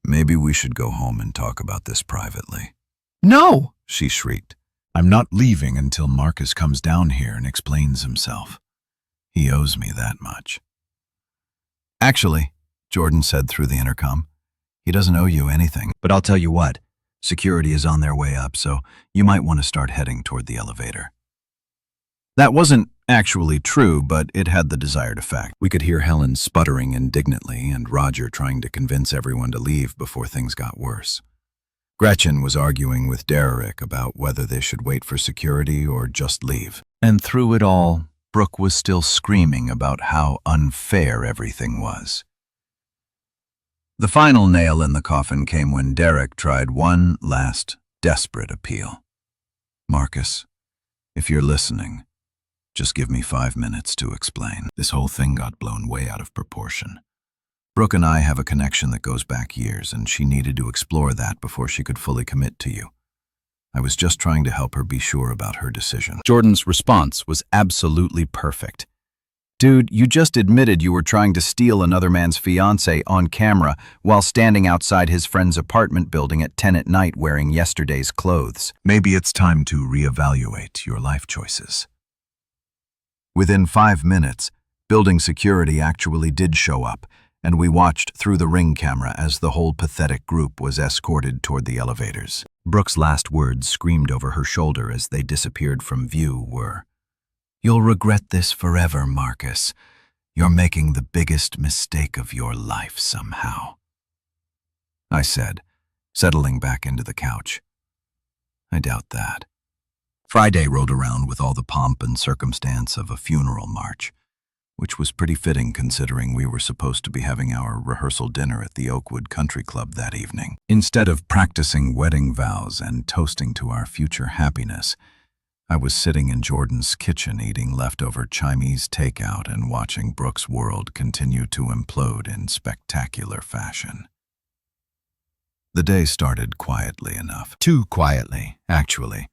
maybe we should go home and talk about this privately." "No!" she shrieked. "I'm not leaving until Marcus comes down here and explains himself. He owes me that much." "Actually," Jordan said through the intercom, "he doesn't owe you anything. But I'll tell you what, security is on their way up, so you might want to start heading toward the elevator." That wasn't actually true, but it had the desired effect. We could hear Helen sputtering indignantly and Roger trying to convince everyone to leave before things got worse. Gretchen was arguing with Derek about whether they should wait for security or just leave. And through it all, Brooke was still screaming about how unfair everything was. The final nail in the coffin came when Derek tried one last desperate appeal. "Marcus, if you're listening, just give me 5 minutes to explain." This whole thing got blown way out of proportion. Brooke and I have a connection that goes back years, and she needed to explore that before she could fully commit to you. I was just trying to help her be sure about her decision. Jordan's response was absolutely perfect. "Dude, you just admitted you were trying to steal another man's fiancée on camera while standing outside his friend's apartment building at 10 at night wearing yesterday's clothes. Maybe it's time to reevaluate your life choices." Within 5 minutes, building security actually did show up, and we watched through the ring camera as the whole pathetic group was escorted toward the elevators. Brooke's last words, screamed over her shoulder as they disappeared from view, were, "You'll regret this forever, Marcus. You're making the biggest mistake of your life somehow," I said, settling back into the couch. "I doubt that." Friday rolled around with all the pomp and circumstance of a funeral march, which was pretty fitting considering we were supposed to be having our rehearsal dinner at the Oakwood Country Club that evening. Instead of practicing wedding vows and toasting to our future happiness, I was sitting in Jordan's kitchen eating leftover Chinese takeout and watching Brooke's world continue to implode in spectacular fashion. The day started quietly enough. Too quietly, actually.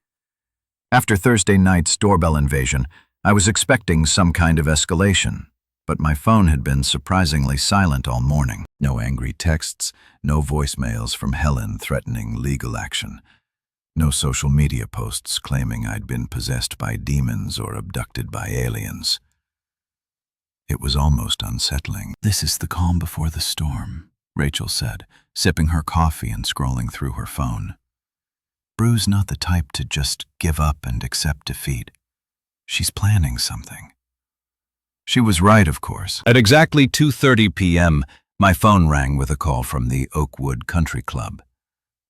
After Thursday night's doorbell invasion, I was expecting some kind of escalation, but my phone had been surprisingly silent all morning. No angry texts, no voicemails from Helen threatening legal action, no social media posts claiming I'd been possessed by demons or abducted by aliens. It was almost unsettling. "This is the calm before the storm," Rachel said, sipping her coffee and scrolling through her phone. "Bru's not the type to just give up and accept defeat. She's planning something." She was right, of course. At exactly 2:30 p.m., my phone rang with a call from the Oakwood Country Club.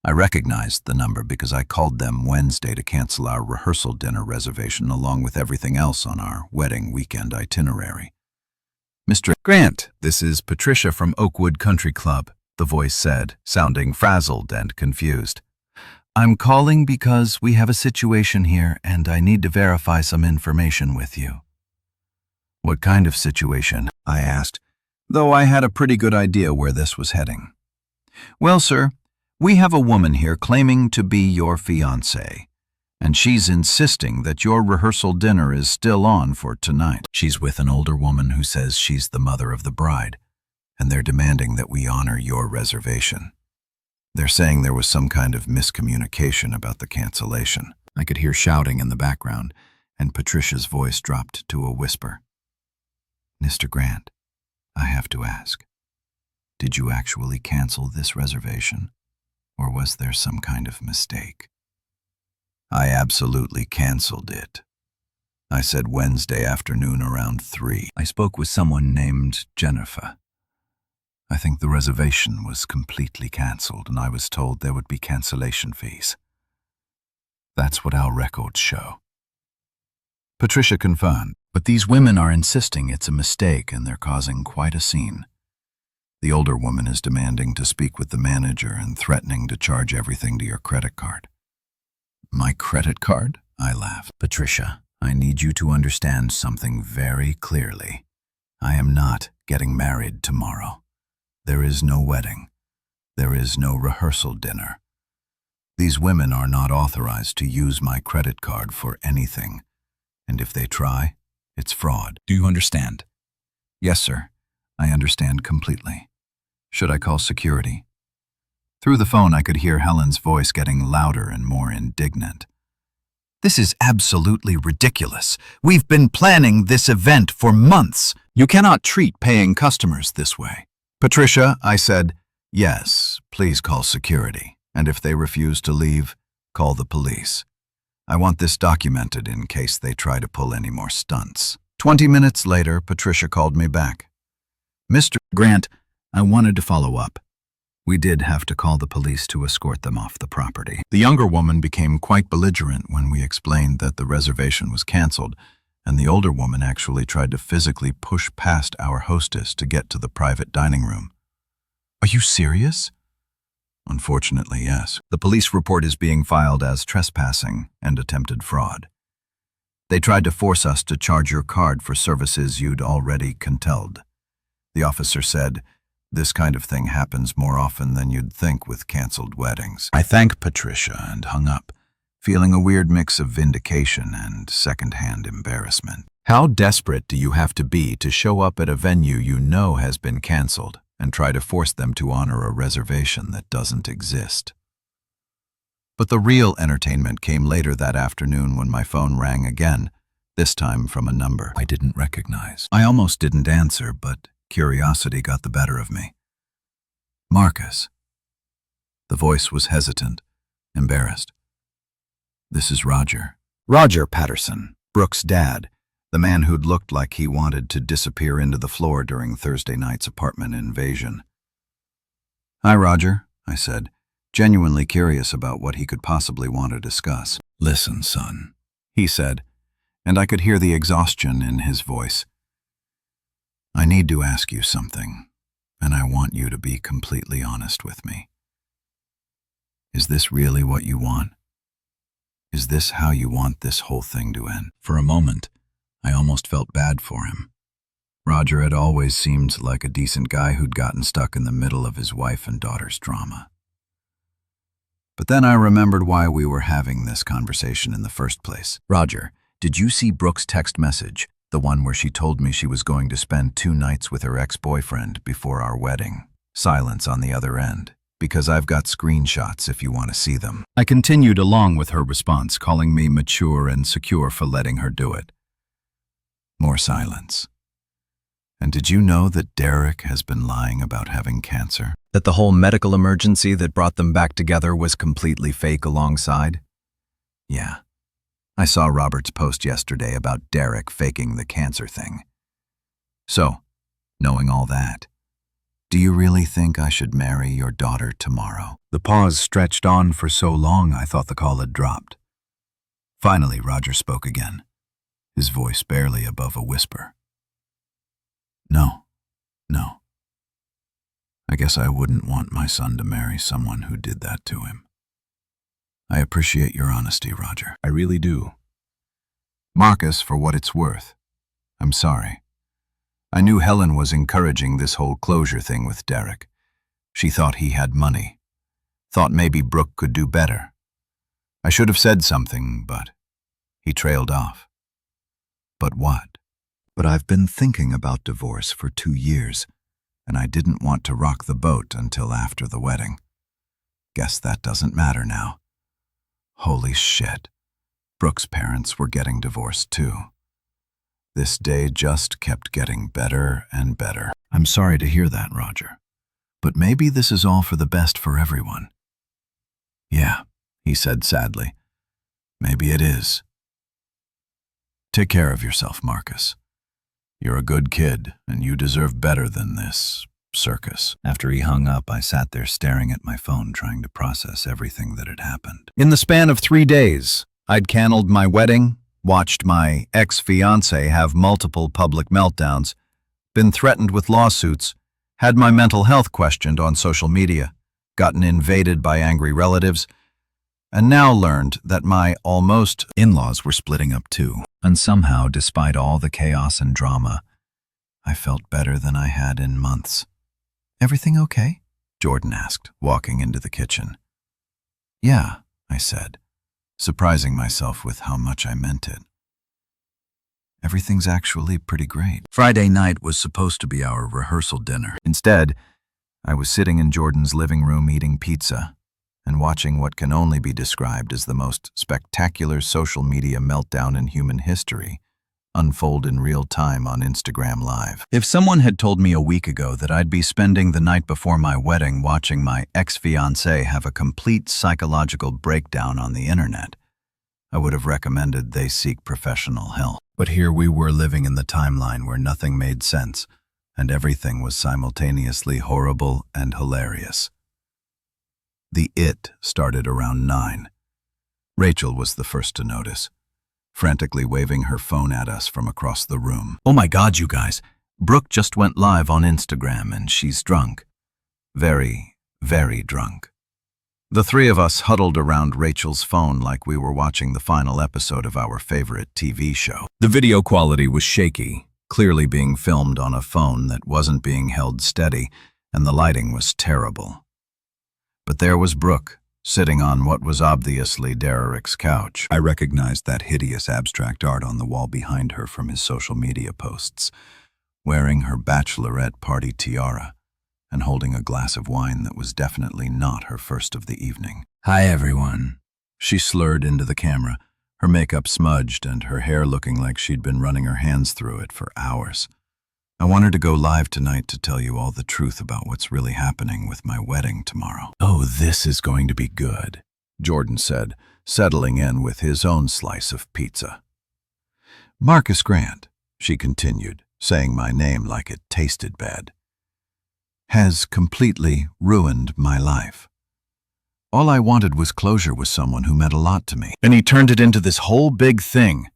I recognized the number because I called them Wednesday to cancel our rehearsal dinner reservation along with everything else on our wedding weekend itinerary. "Mr. Grant, this is Patricia from Oakwood Country Club," the voice said, sounding frazzled and confused. "I'm calling because we have a situation here and I need to verify some information with you." "What kind of situation?" I asked, though I had a pretty good idea where this was heading. "Well, sir, we have a woman here claiming to be your fiancée, and she's insisting that your rehearsal dinner is still on for tonight. She's with an older woman who says she's the mother of the bride, and they're demanding that we honor your reservation. They're saying there was some kind of miscommunication about the cancellation." I could hear shouting in the background, and Patricia's voice dropped to a whisper. "Mr. Grant, I have to ask, did you actually cancel this reservation, or was there some kind of mistake?" "I absolutely canceled it. I said Wednesday afternoon around 3. I spoke with someone named Jennifer. I think the reservation was completely cancelled, and I was told there would be cancellation fees. That's what our records show." Patricia confirmed, but these women are insisting it's a mistake and they're causing quite a scene. The older woman is demanding to speak with the manager and threatening to charge everything to your credit card. "My credit card?" I laughed. "Patricia, I need you to understand something very clearly. I am not getting married tomorrow. There is no wedding. There is no rehearsal dinner. These women are not authorized to use my credit card for anything, and if they try, it's fraud. Do you understand?" "Yes, sir. I understand completely. Should I call security?" Through the phone, I could hear Helen's voice getting louder and more indignant. "This is absolutely ridiculous. We've been planning this event for months. You cannot treat paying customers this way." "Patricia," I said, "yes, please call security, and if they refuse to leave, call the police. I want this documented in case they try to pull any more stunts." 20 minutes later, Patricia called me back. "Mr. Grant, I wanted to follow up. We did have to call the police to escort them off the property." The younger woman became quite belligerent when we explained that the reservation was canceled, and the older woman actually tried to physically push past our hostess to get to the private dining room. Are you serious? Unfortunately, yes. The police report is being filed as trespassing and attempted fraud. They tried to force us to charge your card for services you'd already canceled. The officer said, this kind of thing happens more often than you'd think with canceled weddings. I thanked Patricia and hung up, feeling a weird mix of vindication and second-hand embarrassment. How desperate do you have to be to show up at a venue you know has been canceled and try to force them to honor a reservation that doesn't exist? But the real entertainment came later that afternoon when my phone rang again, this time from a number I didn't recognize. I almost didn't answer, but curiosity got the better of me. Marcus. The voice was hesitant, embarrassed. This is Roger. Roger Patterson, Brooke's dad, the man who'd looked like he wanted to disappear into the floor during Thursday night's apartment invasion. Hi, Roger, I said, genuinely curious about what he could possibly want to discuss. Listen, son, he said, and I could hear the exhaustion in his voice. I need to ask you something, and I want you to be completely honest with me. Is this really what you want? Is this how you want this whole thing to end? For a moment, I almost felt bad for him. Roger had always seemed like a decent guy who'd gotten stuck in the middle of his wife and daughter's drama. But then I remembered why we were having this conversation in the first place. Roger, did you see Brooke's text message, the one where she told me she was going to spend 2 nights with her ex-boyfriend before our wedding? Silence on the other end, because I've got screenshots if you want to see them. I continued along with her response, calling me mature and secure for letting her do it. More silence. And did you know that Derek has been lying about having cancer? That the whole medical emergency that brought them back together was completely fake alongside? Yeah. I saw Robert's post yesterday about Derek faking the cancer thing. So, knowing all that, do you really think I should marry your daughter tomorrow? The pause stretched on for so long I thought the call had dropped. Finally, Roger spoke again, his voice barely above a whisper. No. I guess I wouldn't want my son to marry someone who did that to him. I appreciate your honesty, Roger. I really do. Marcus, for what it's worth, I'm sorry. I knew Helen was encouraging this whole closure thing with Derek. She thought he had money. Thought maybe Brooke could do better. I should have said something, but he trailed off. But what? But I've been thinking about divorce for 2 years, and I didn't want to rock the boat until after the wedding. Guess that doesn't matter now. Holy shit. Brooke's parents were getting divorced too. This day just kept getting better and better. I'm sorry to hear that, Roger. But maybe this is all for the best for everyone. Yeah, he said sadly. Maybe it is. Take care of yourself, Marcus. You're a good kid, and you deserve better than this circus. After he hung up, I sat there staring at my phone, trying to process everything that had happened. In the span of 3 days, I'd canceled my wedding, watched my ex-fiancé have multiple public meltdowns, been threatened with lawsuits, had my mental health questioned on social media, gotten invaded by angry relatives, and now learned that my almost in-laws were splitting up too. And somehow, despite all the chaos and drama, I felt better than I had in months. Everything okay? Jordan asked, walking into the kitchen. Yeah, I said, surprising myself with how much I meant it. Everything's actually pretty great. Friday night was supposed to be our rehearsal dinner. Instead, I was sitting in Jordan's living room eating pizza and watching what can only be described as the most spectacular social media meltdown in human history unfold in real time on Instagram Live. If someone had told me a week ago that I'd be spending the night before my wedding watching my ex-fiancé have a complete psychological breakdown on the internet, I would have recommended they seek professional help. But here we were living in the timeline where nothing made sense and everything was simultaneously horrible and hilarious. The it started around 9. Rachel was the first to notice. frantically waving her phone at us from across the room. Oh my God, you guys. Brooke just went live on Instagram and she's drunk. Very, very drunk. The three of us huddled around Rachel's phone like we were watching the final episode of our favorite TV show. The video quality was shaky, clearly being filmed on a phone that wasn't being held steady, and the lighting was terrible. But there was Brooke, sitting on what was obviously Derek's couch. I recognized that hideous abstract art on the wall behind her from his social media posts, wearing her bachelorette party tiara and holding a glass of wine that was definitely not her first of the evening. Hi, everyone. She slurred into the camera, her makeup smudged and her hair looking like she'd been running her hands through it for hours. I wanted to go live tonight to tell you all the truth about what's really happening with my wedding tomorrow. Oh, this is going to be good, Jordan said, settling in with his own slice of pizza. Marcus Grant, she continued, saying my name like it tasted bad, has completely ruined my life. All I wanted was closure with someone who meant a lot to me. And he turned it into this whole big thing.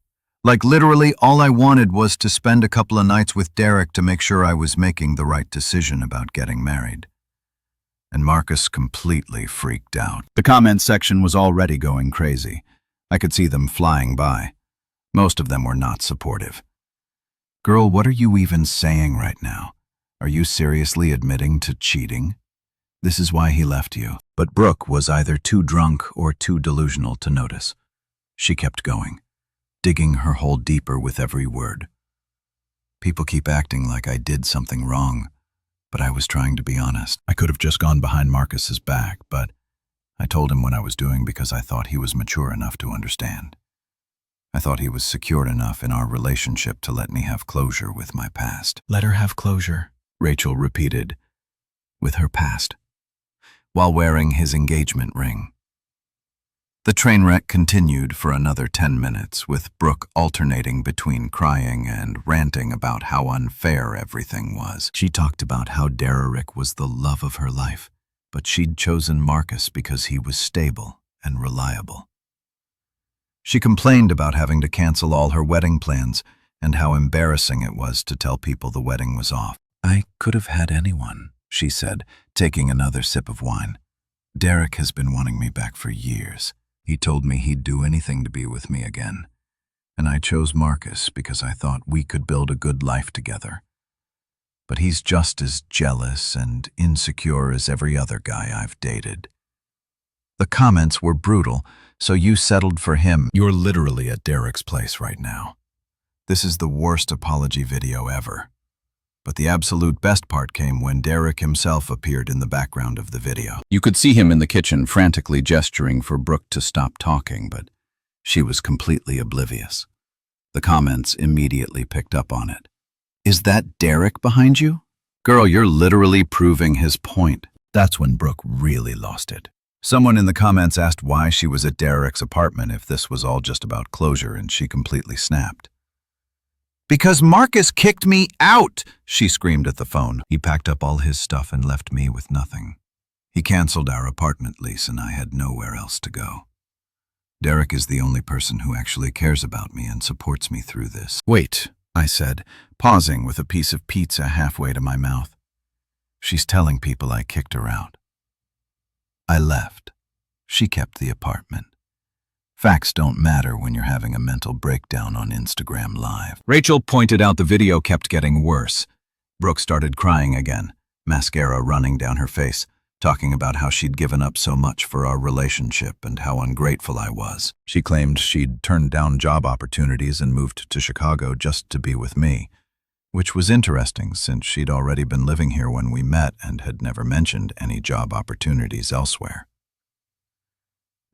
Like literally all I wanted was to spend a couple of nights with Derek to make sure I was making the right decision about getting married. And Marcus completely freaked out. The comment section was already going crazy. I could see them flying by. Most of them were not supportive. Girl, what are you even saying right now? Are you seriously admitting to cheating? This is why he left you. But Brooke was either too drunk or too delusional to notice. She kept going, digging her hole deeper with every word. People keep acting like I did something wrong, but I was trying to be honest. I could have just gone behind Marcus's back, but I told him what I was doing because I thought he was mature enough to understand. I thought he was secure enough in our relationship to let me have closure with my past. Let her have closure, Rachel repeated, with her past, while wearing his engagement ring. The train wreck continued for another 10 minutes, with Brooke alternating between crying and ranting about how unfair everything was. She talked about how Derek was the love of her life, but she'd chosen Marcus because he was stable and reliable. She complained about having to cancel all her wedding plans and how embarrassing it was to tell people the wedding was off. I could have had anyone, she said, taking another sip of wine. Derek has been wanting me back for years. He told me he'd do anything to be with me again. And I chose Marcus because I thought we could build a good life together. But he's just as jealous and insecure as every other guy I've dated. The comments were brutal, so you settled for him. You're literally at Derek's place right now. This is the worst apology video ever. But the absolute best part came when Derek himself appeared in the background of the video. You could see him in the kitchen frantically gesturing for Brooke to stop talking, but she was completely oblivious. The comments immediately picked up on it. Is that Derek behind you? Girl, you're literally proving his point. That's when Brooke really lost it. Someone in the comments asked why she was at Derek's apartment if this was all just about closure, and she completely snapped. Because Marcus kicked me out, she screamed at the phone. He packed up all his stuff and left me with nothing. He canceled our apartment lease and I had nowhere else to go. Derek is the only person who actually cares about me and supports me through this. Wait, I said, pausing with a piece of pizza halfway to my mouth. She's telling people I kicked her out. I left. She kept the apartment. Facts don't matter when you're having a mental breakdown on Instagram Live. Rachel pointed out the video kept getting worse. Brooke started crying again, mascara running down her face, talking about how she'd given up so much for our relationship and how ungrateful I was. She claimed she'd turned down job opportunities and moved to Chicago just to be with me, which was interesting since she'd already been living here when we met and had never mentioned any job opportunities elsewhere.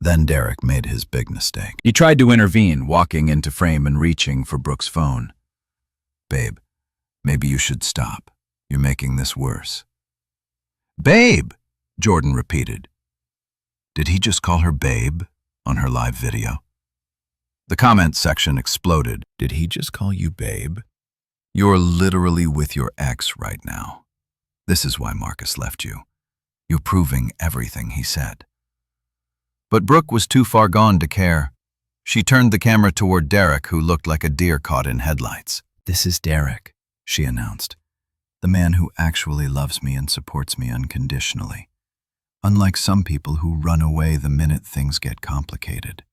Then Derek made his big mistake. He tried to intervene, walking into frame and reaching for Brooke's phone. Babe, maybe you should stop. You're making this worse. Babe, Jordan repeated. Did he just call her babe on her live video? The comment section exploded. Did he just call you babe? You're literally with your ex right now. This is why Marcus left you. You're proving everything he said. But Brooke was too far gone to care. She turned the camera toward Derek, who looked like a deer caught in headlights. "This is Derek," she announced. "The man who actually loves me and supports me unconditionally. Unlike some people who run away the minute things get complicated."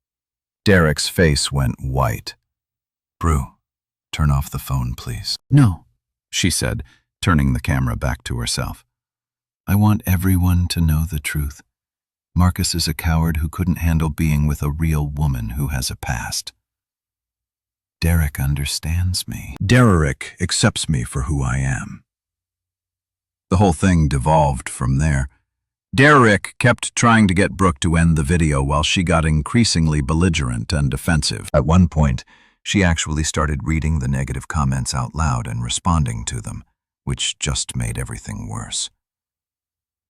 Derek's face went white. "Brew, turn off the phone, please." "No," she said, turning the camera back to herself. "I want everyone to know the truth. Marcus is a coward who couldn't handle being with a real woman who has a past. Derek understands me. Derek accepts me for who I am." The whole thing devolved from there. Derek kept trying to get Brooke to end the video while she got increasingly belligerent and defensive. At one point, she actually started reading the negative comments out loud and responding to them, which just made everything worse.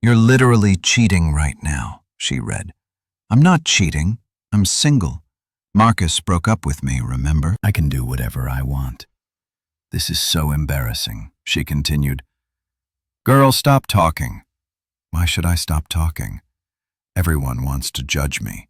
"You're literally cheating right now," she read. "I'm not cheating. I'm single. Marcus broke up with me, remember? I can do whatever I want." "This is so embarrassing," she continued. "Girl, stop talking." "Why should I stop talking? Everyone wants to judge me,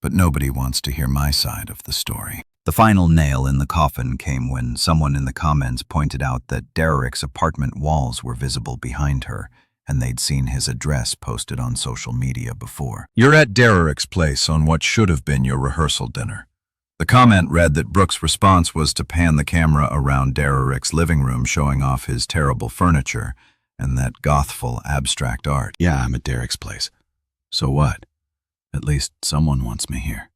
but nobody wants to hear my side of the story." The final nail in the coffin came when someone in the comments pointed out that Derek's apartment walls were visible behind her, and they'd seen his address posted on social media before. "You're at Derek's place on what should have been your rehearsal dinner." The comment read that Brooke's response was to pan the camera around Derek's living room, showing off his terrible furniture and that gothful abstract art. "Yeah, I'm at Derek's place. So what? At least someone wants me here."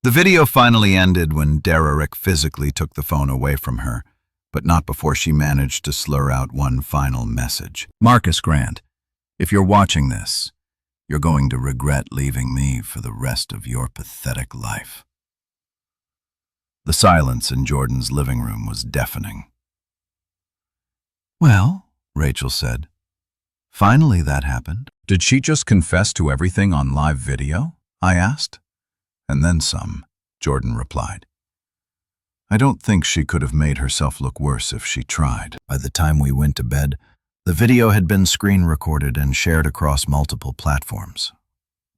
The video finally ended when Derek physically took the phone away from her, but not before she managed to slur out one final message. "Marcus Grant, if you're watching this, you're going to regret leaving me for the rest of your pathetic life." The silence in Jordan's living room was deafening. "Well," Rachel said, "finally that happened." "Did she just confess to everything on live video?" I asked. "And then some," Jordan replied. "I don't think she could have made herself look worse if she tried." By the time we went to bed, the video had been screen recorded and shared across multiple platforms.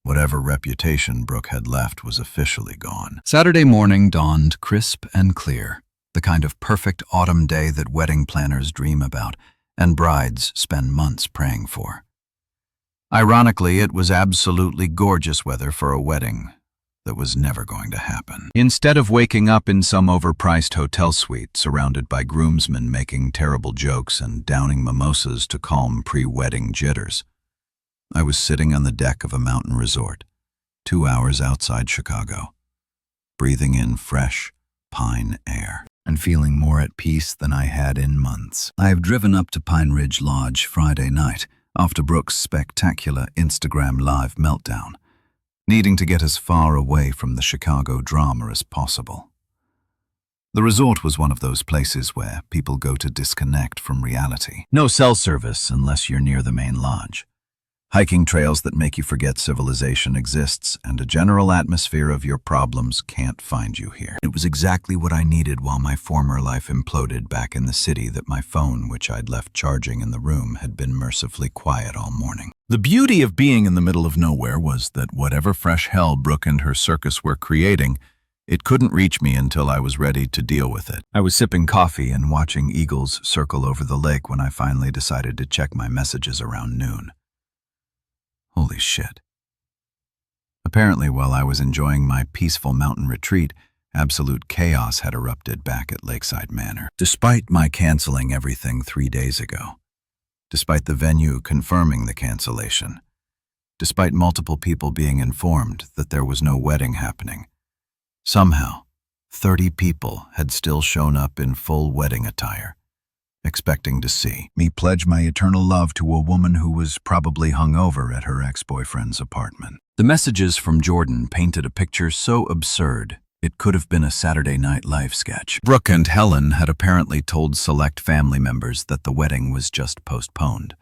Whatever reputation Brooke had left was officially gone. Saturday morning dawned crisp and clear, the kind of perfect autumn day that wedding planners dream about and brides spend months praying for. Ironically, it was absolutely gorgeous weather for a wedding that was never going to happen. Instead of waking up in some overpriced hotel suite surrounded by groomsmen making terrible jokes and downing mimosas to calm pre-wedding jitters, I was sitting on the deck of a mountain resort, 2 hours outside Chicago, breathing in fresh pine air and feeling more at peace than I had in months. I have driven up to Pine Ridge Lodge Friday night after Brooke's spectacular Instagram Live meltdown, needing to get as far away from the Chicago drama as possible. The resort was one of those places where people go to disconnect from reality. No cell service unless you're near the main lodge. Hiking trails that make you forget civilization exists, and a general atmosphere of your problems can't find you here. It was exactly what I needed while my former life imploded back in the city that my phone, which I'd left charging in the room, had been mercifully quiet all morning. The beauty of being in the middle of nowhere was that whatever fresh hell Brooke and her circus were creating, it couldn't reach me until I was ready to deal with it. I was sipping coffee and watching eagles circle over the lake when I finally decided to check my messages around noon. Holy shit. Apparently, while I was enjoying my peaceful mountain retreat, absolute chaos had erupted back at Lakeside Manor. Despite my canceling everything 3 days ago, despite the venue confirming the cancellation, despite multiple people being informed that there was no wedding happening, somehow, 30 people had still shown up in full wedding attire, expecting to see me pledge my eternal love to a woman who was probably hungover at her ex-boyfriend's apartment. The messages from Jordan painted a picture so absurd it could have been a Saturday Night Live sketch. Brooke and Helen had apparently told select family members that the wedding was just postponed,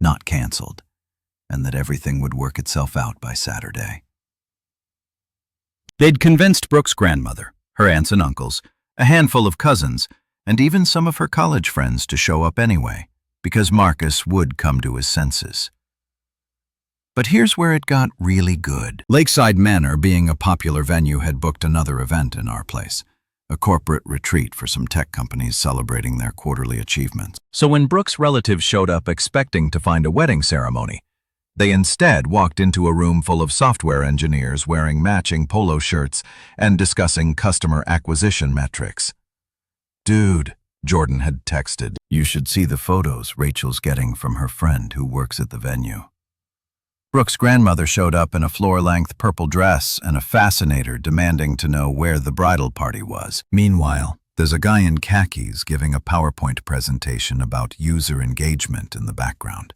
not canceled, and that everything would work itself out by Saturday. They'd convinced Brooke's grandmother, her aunts and uncles, a handful of cousins, and even some of her college friends to show up anyway, because Marcus would come to his senses. But here's where it got really good. Lakeside Manor, being a popular venue, had booked another event in our place, a corporate retreat for some tech companies celebrating their quarterly achievements. So when Brooke's relatives showed up expecting to find a wedding ceremony, they instead walked into a room full of software engineers wearing matching polo shirts and discussing customer acquisition metrics. "Dude," Jordan had texted, "you should see the photos Rachel's getting from her friend who works at the venue." Brooke's grandmother showed up in a floor-length purple dress and a fascinator demanding to know where the bridal party was. Meanwhile, there's a guy in khakis giving a PowerPoint presentation about user engagement in the background.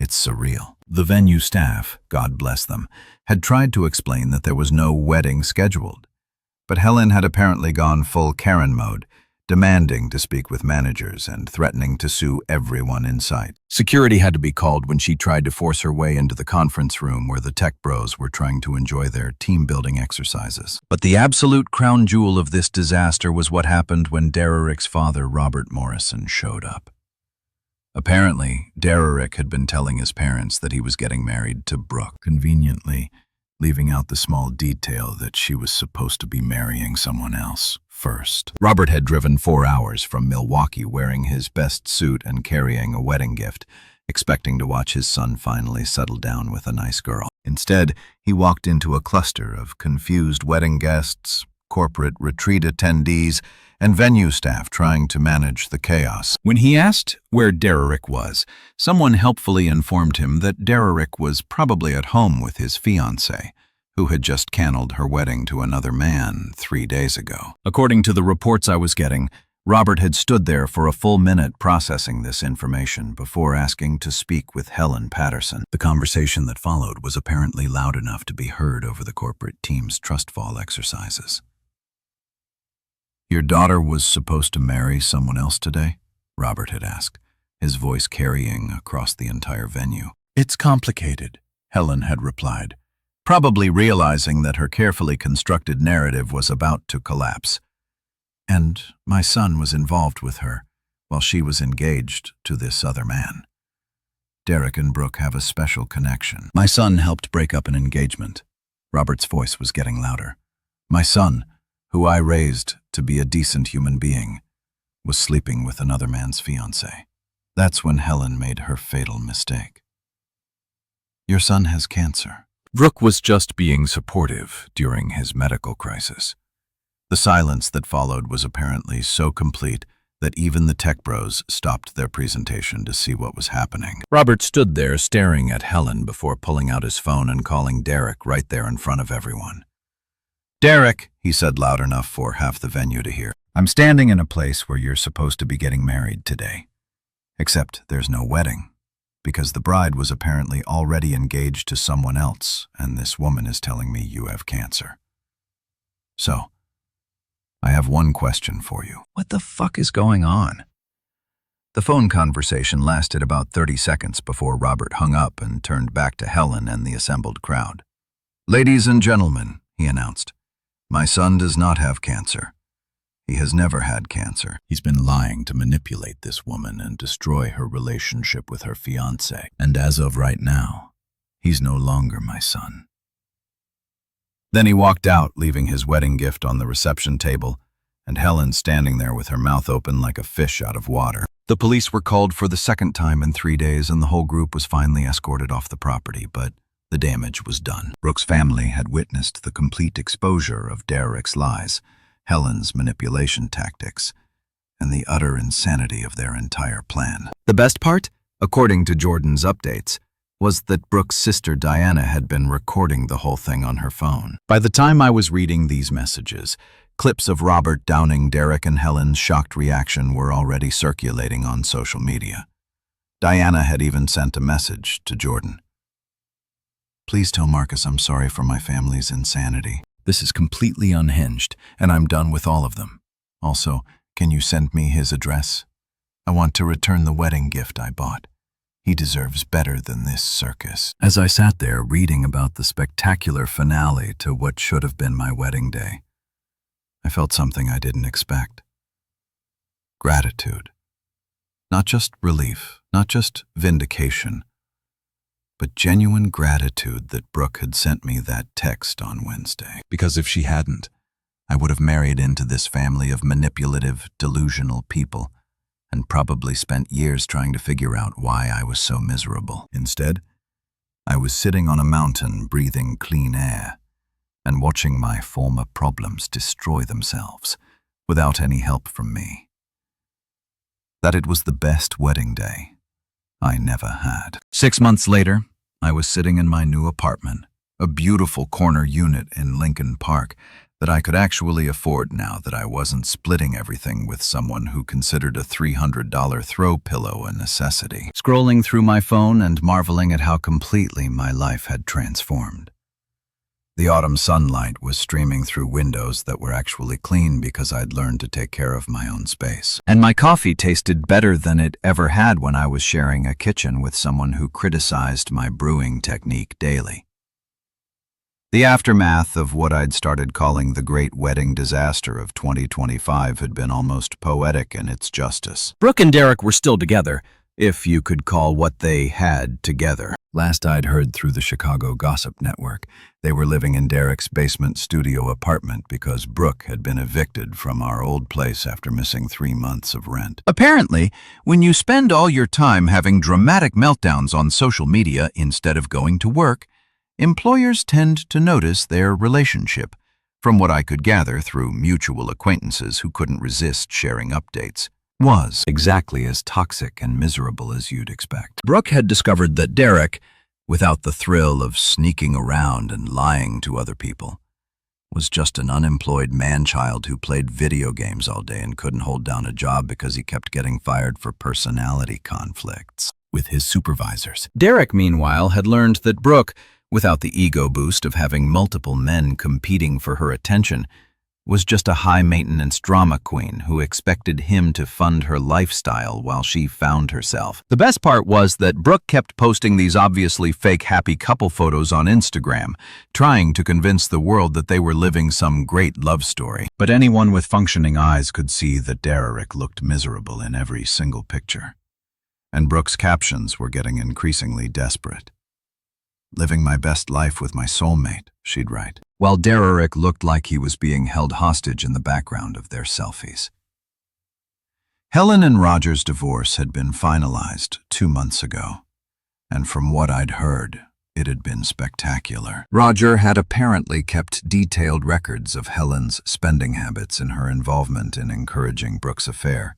It's surreal. The venue staff, God bless them, had tried to explain that there was no wedding scheduled. But Helen had apparently gone full Karen mode, demanding to speak with managers and threatening to sue everyone in sight. Security had to be called when she tried to force her way into the conference room where the tech bros were trying to enjoy their team-building exercises. But the absolute crown jewel of this disaster was what happened when Derrick's father, Robert Morrison, showed up. Apparently, Derrick had been telling his parents that he was getting married to Brooke, conveniently leaving out the small detail that she was supposed to be marrying someone else first. Robert had driven 4 hours from Milwaukee wearing his best suit and carrying a wedding gift, expecting to watch his son finally settle down with a nice girl. Instead, he walked into a cluster of confused wedding guests, corporate retreat attendees, and venue staff trying to manage the chaos. When he asked where Derrick was, someone helpfully informed him that Derrick was probably at home with his fiancée, who had just canceled her wedding to another man 3 days ago. According to the reports I was getting, Robert had stood there for a full minute processing this information before asking to speak with Helen Patterson. The conversation that followed was apparently loud enough to be heard over the corporate team's trust fall exercises. "Your daughter was supposed to marry someone else today?" Robert had asked, his voice carrying across the entire venue. "It's complicated," Helen had replied, probably realizing that her carefully constructed narrative was about to collapse. "And my son was involved with her while she was engaged to this other man. Derrick and Brooke have a special connection. My son helped break up an engagement." Robert's voice was getting louder. "My son, who I raised to be a decent human being, was sleeping with another man's fiancée. That's when Helen made her fatal mistake. Your son has cancer." Brooke was just being supportive during his medical crisis. The silence that followed was apparently so complete that even the tech bros stopped their presentation to see what was happening. Robert stood there staring at Helen before pulling out his phone and calling Derrick right there in front of everyone. "Derrick," he said loud enough for half the venue to hear, "I'm standing in a place where you're supposed to be getting married today. Except there's no wedding, because the bride was apparently already engaged to someone else, and this woman is telling me you have cancer. So, I have one question for you. What the fuck is going on?" The phone conversation lasted about 30 seconds before Robert hung up and turned back to Helen and the assembled crowd. "Ladies and gentlemen," he announced, "my son does not have cancer. He has never had cancer. He's been lying to manipulate this woman and destroy her relationship with her fiancé. And as of right now, he's no longer my son." Then he walked out, leaving his wedding gift on the reception table, and Helen standing there with her mouth open like a fish out of water. The police were called for the second time in 3 days, and the whole group was finally escorted off the property, but the damage was done. Brooke's family had witnessed the complete exposure of Derrick's lies, Helen's manipulation tactics, and the utter insanity of their entire plan. The best part, according to Jordan's updates, was that Brooke's sister Diana had been recording the whole thing on her phone. By the time I was reading these messages, clips of Robert downing Derrick and Helen's shocked reaction were already circulating on social media. Diana had even sent a message to Jordan. "Please tell Marcus I'm sorry for my family's insanity. This is completely unhinged, and I'm done with all of them. Also, can you send me his address? I want to return the wedding gift I bought. He deserves better than this circus." As I sat there reading about the spectacular finale to what should have been my wedding day, I felt something I didn't expect. Gratitude. Not just relief, not just vindication, but genuine gratitude that Brooke had sent me that text on Wednesday. Because if she hadn't, I would have married into this family of manipulative, delusional people and probably spent years trying to figure out why I was so miserable. Instead, I was sitting on a mountain breathing clean air and watching my former problems destroy themselves without any help from me. That it was the best wedding day I never had. 6 months later, I was sitting in my new apartment, a beautiful corner unit in Lincoln Park that I could actually afford now that I wasn't splitting everything with someone who considered a $300 throw pillow a necessity. Scrolling through my phone and marveling at how completely my life had transformed. The autumn sunlight was streaming through windows that were actually clean because I'd learned to take care of my own space. And my coffee tasted better than it ever had when I was sharing a kitchen with someone who criticized my brewing technique daily. The aftermath of what I'd started calling the great wedding disaster of 2025 had been almost poetic in its justice. Brooke and Derek were still together, if you could call what they had together. Last I'd heard through the Chicago Gossip Network, they were living in Derek's basement studio apartment because Brooke had been evicted from our old place after missing 3 months of rent. Apparently, when you spend all your time having dramatic meltdowns on social media instead of going to work, employers tend to notice their relationship, from what I could gather through mutual acquaintances who couldn't resist sharing updates, was exactly as toxic and miserable as you'd expect. Brooke had discovered that Derek, without the thrill of sneaking around and lying to other people, was just an unemployed man-child who played video games all day and couldn't hold down a job because he kept getting fired for personality conflicts with his supervisors. Derek, meanwhile, had learned that Brooke, without the ego boost of having multiple men competing for her attention, was just a high-maintenance drama queen who expected him to fund her lifestyle while she found herself. The best part was that Brooke kept posting these obviously fake happy couple photos on Instagram, trying to convince the world that they were living some great love story. But anyone with functioning eyes could see that Derek looked miserable in every single picture. And Brooke's captions were getting increasingly desperate. "Living my best life with my soulmate," she'd write, while Derek looked like he was being held hostage in the background of their selfies. Helen and Roger's divorce had been finalized 2 months ago, and from what I'd heard, it had been spectacular. Roger had apparently kept detailed records of Helen's spending habits and her involvement in encouraging Brooke's affair,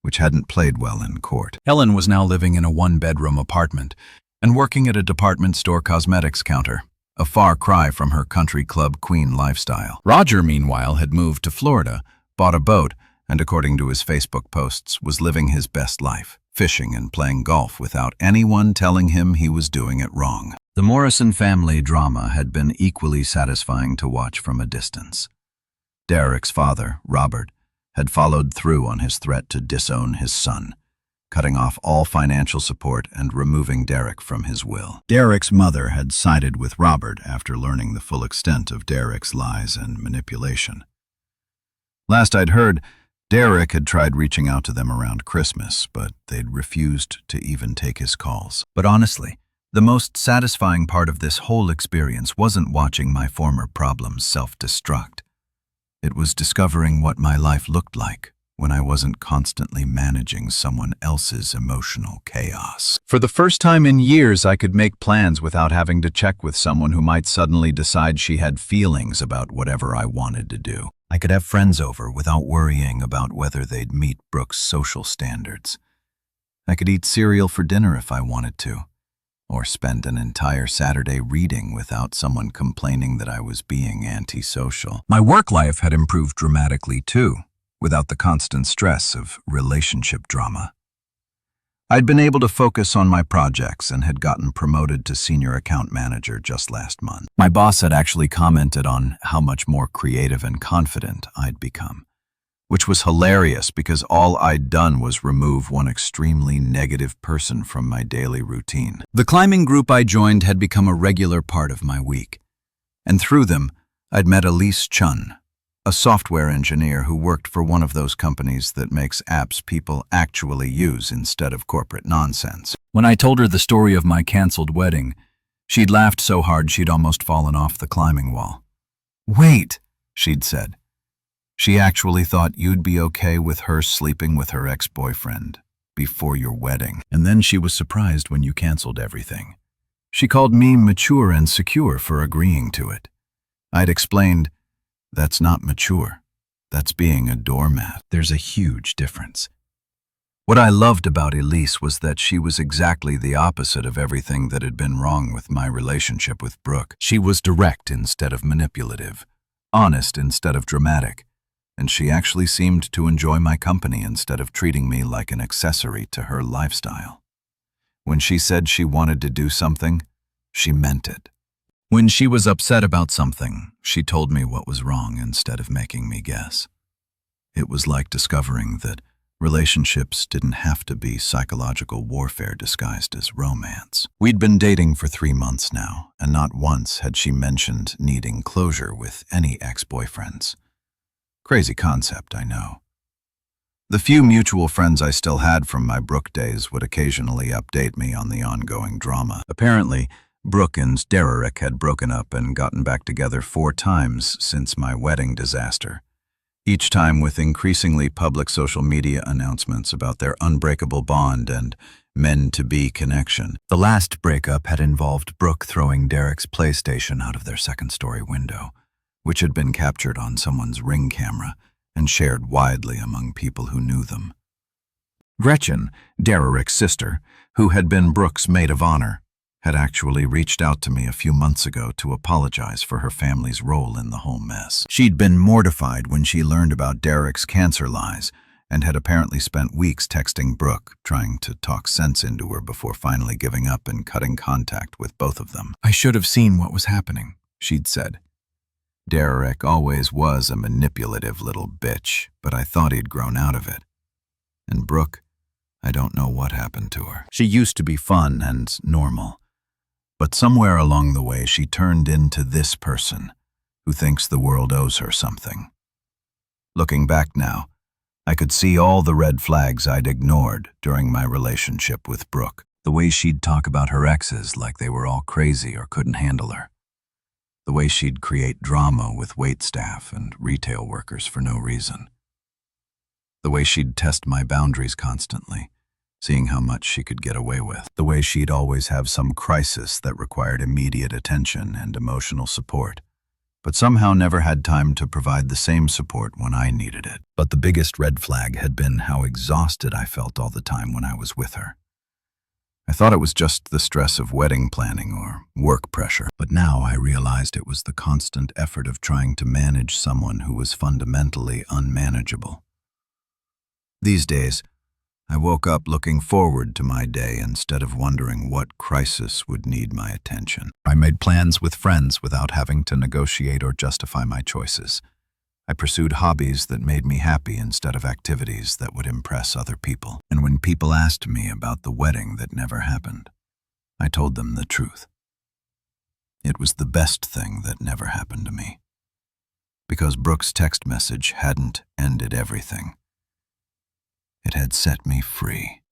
which hadn't played well in court. Helen was now living in a one-bedroom apartment and working at a department store cosmetics counter, a far cry from her country club queen lifestyle. Roger, meanwhile, had moved to Florida, bought a boat, and according to his Facebook posts, was living his best life, fishing and playing golf without anyone telling him he was doing it wrong. The Morrison family drama had been equally satisfying to watch from a distance. Derek's father, Robert, had followed through on his threat to disown his son, cutting off all financial support and removing Derek from his will. Derek's mother had sided with Robert after learning the full extent of Derek's lies and manipulation. Last I'd heard, Derek had tried reaching out to them around Christmas, but they'd refused to even take his calls. But honestly, the most satisfying part of this whole experience wasn't watching my former problems self-destruct. It was discovering what my life looked like when I wasn't constantly managing someone else's emotional chaos. For the first time in years, I could make plans without having to check with someone who might suddenly decide she had feelings about whatever I wanted to do. I could have friends over without worrying about whether they'd meet Brooke's social standards. I could eat cereal for dinner if I wanted to, or spend an entire Saturday reading without someone complaining that I was being antisocial. My work life had improved dramatically too, without the constant stress of relationship drama. I'd been able to focus on my projects and had gotten promoted to senior account manager just last month. My boss had actually commented on how much more creative and confident I'd become, which was hilarious because all I'd done was remove one extremely negative person from my daily routine. The climbing group I joined had become a regular part of my week, and through them, I'd met Elise Chun, a software engineer who worked for one of those companies that makes apps people actually use instead of corporate nonsense. When I told her the story of my canceled wedding, she'd laughed so hard she'd almost fallen off the climbing wall. "Wait," she'd said. She actually thought you'd be okay with her sleeping with her ex-boyfriend before your wedding. And then she was surprised when you canceled everything. She called me mature and secure for agreeing to it. I'd explained, that's not mature. That's being a doormat. There's a huge difference. What I loved about Elise was that she was exactly the opposite of everything that had been wrong with my relationship with Brooke. She was direct instead of manipulative, honest instead of dramatic, and she actually seemed to enjoy my company instead of treating me like an accessory to her lifestyle. When she said she wanted to do something, she meant it. When she was upset about something, she told me what was wrong instead of making me guess. It was like discovering that relationships didn't have to be psychological warfare disguised as romance. We'd been dating for 3 months now, and not once had she mentioned needing closure with any ex-boyfriends. Crazy concept, I know. The few mutual friends I still had from my Brooke days would occasionally update me on the ongoing drama. Apparently, Brooke and Derek had broken up and gotten back together 4 times since my wedding disaster, each time with increasingly public social media announcements about their unbreakable bond and men-to-be connection. The last breakup had involved Brooke throwing Derek's PlayStation out of their second-story window, which had been captured on someone's Ring camera and shared widely among people who knew them. Gretchen, Derek's sister, who had been Brooke's maid of honor, had actually reached out to me a few months ago to apologize for her family's role in the whole mess. She'd been mortified when she learned about Derek's cancer lies and had apparently spent weeks texting Brooke, trying to talk sense into her before finally giving up and cutting contact with both of them. "I should have seen what was happening," she'd said. Derek always was a manipulative little bitch, but I thought he'd grown out of it. And Brooke, I don't know what happened to her. She used to be fun and normal, but somewhere along the way she turned into this person who thinks the world owes her something. Looking back now, I could see all the red flags I'd ignored during my relationship with Brooke. The way she'd talk about her exes like they were all crazy or couldn't handle her. The way she'd create drama with waitstaff and retail workers for no reason. The way she'd test my boundaries constantly, seeing how much she could get away with. The way she'd always have some crisis that required immediate attention and emotional support, but somehow never had time to provide the same support when I needed it. But the biggest red flag had been how exhausted I felt all the time when I was with her. I thought it was just the stress of wedding planning or work pressure, but now I realized it was the constant effort of trying to manage someone who was fundamentally unmanageable. These days, I woke up looking forward to my day instead of wondering what crisis would need my attention. I made plans with friends without having to negotiate or justify my choices. I pursued hobbies that made me happy instead of activities that would impress other people. And when people asked me about the wedding that never happened, I told them the truth. It was the best thing that never happened to me. Because Brooke's text message hadn't ended everything. It had set me free.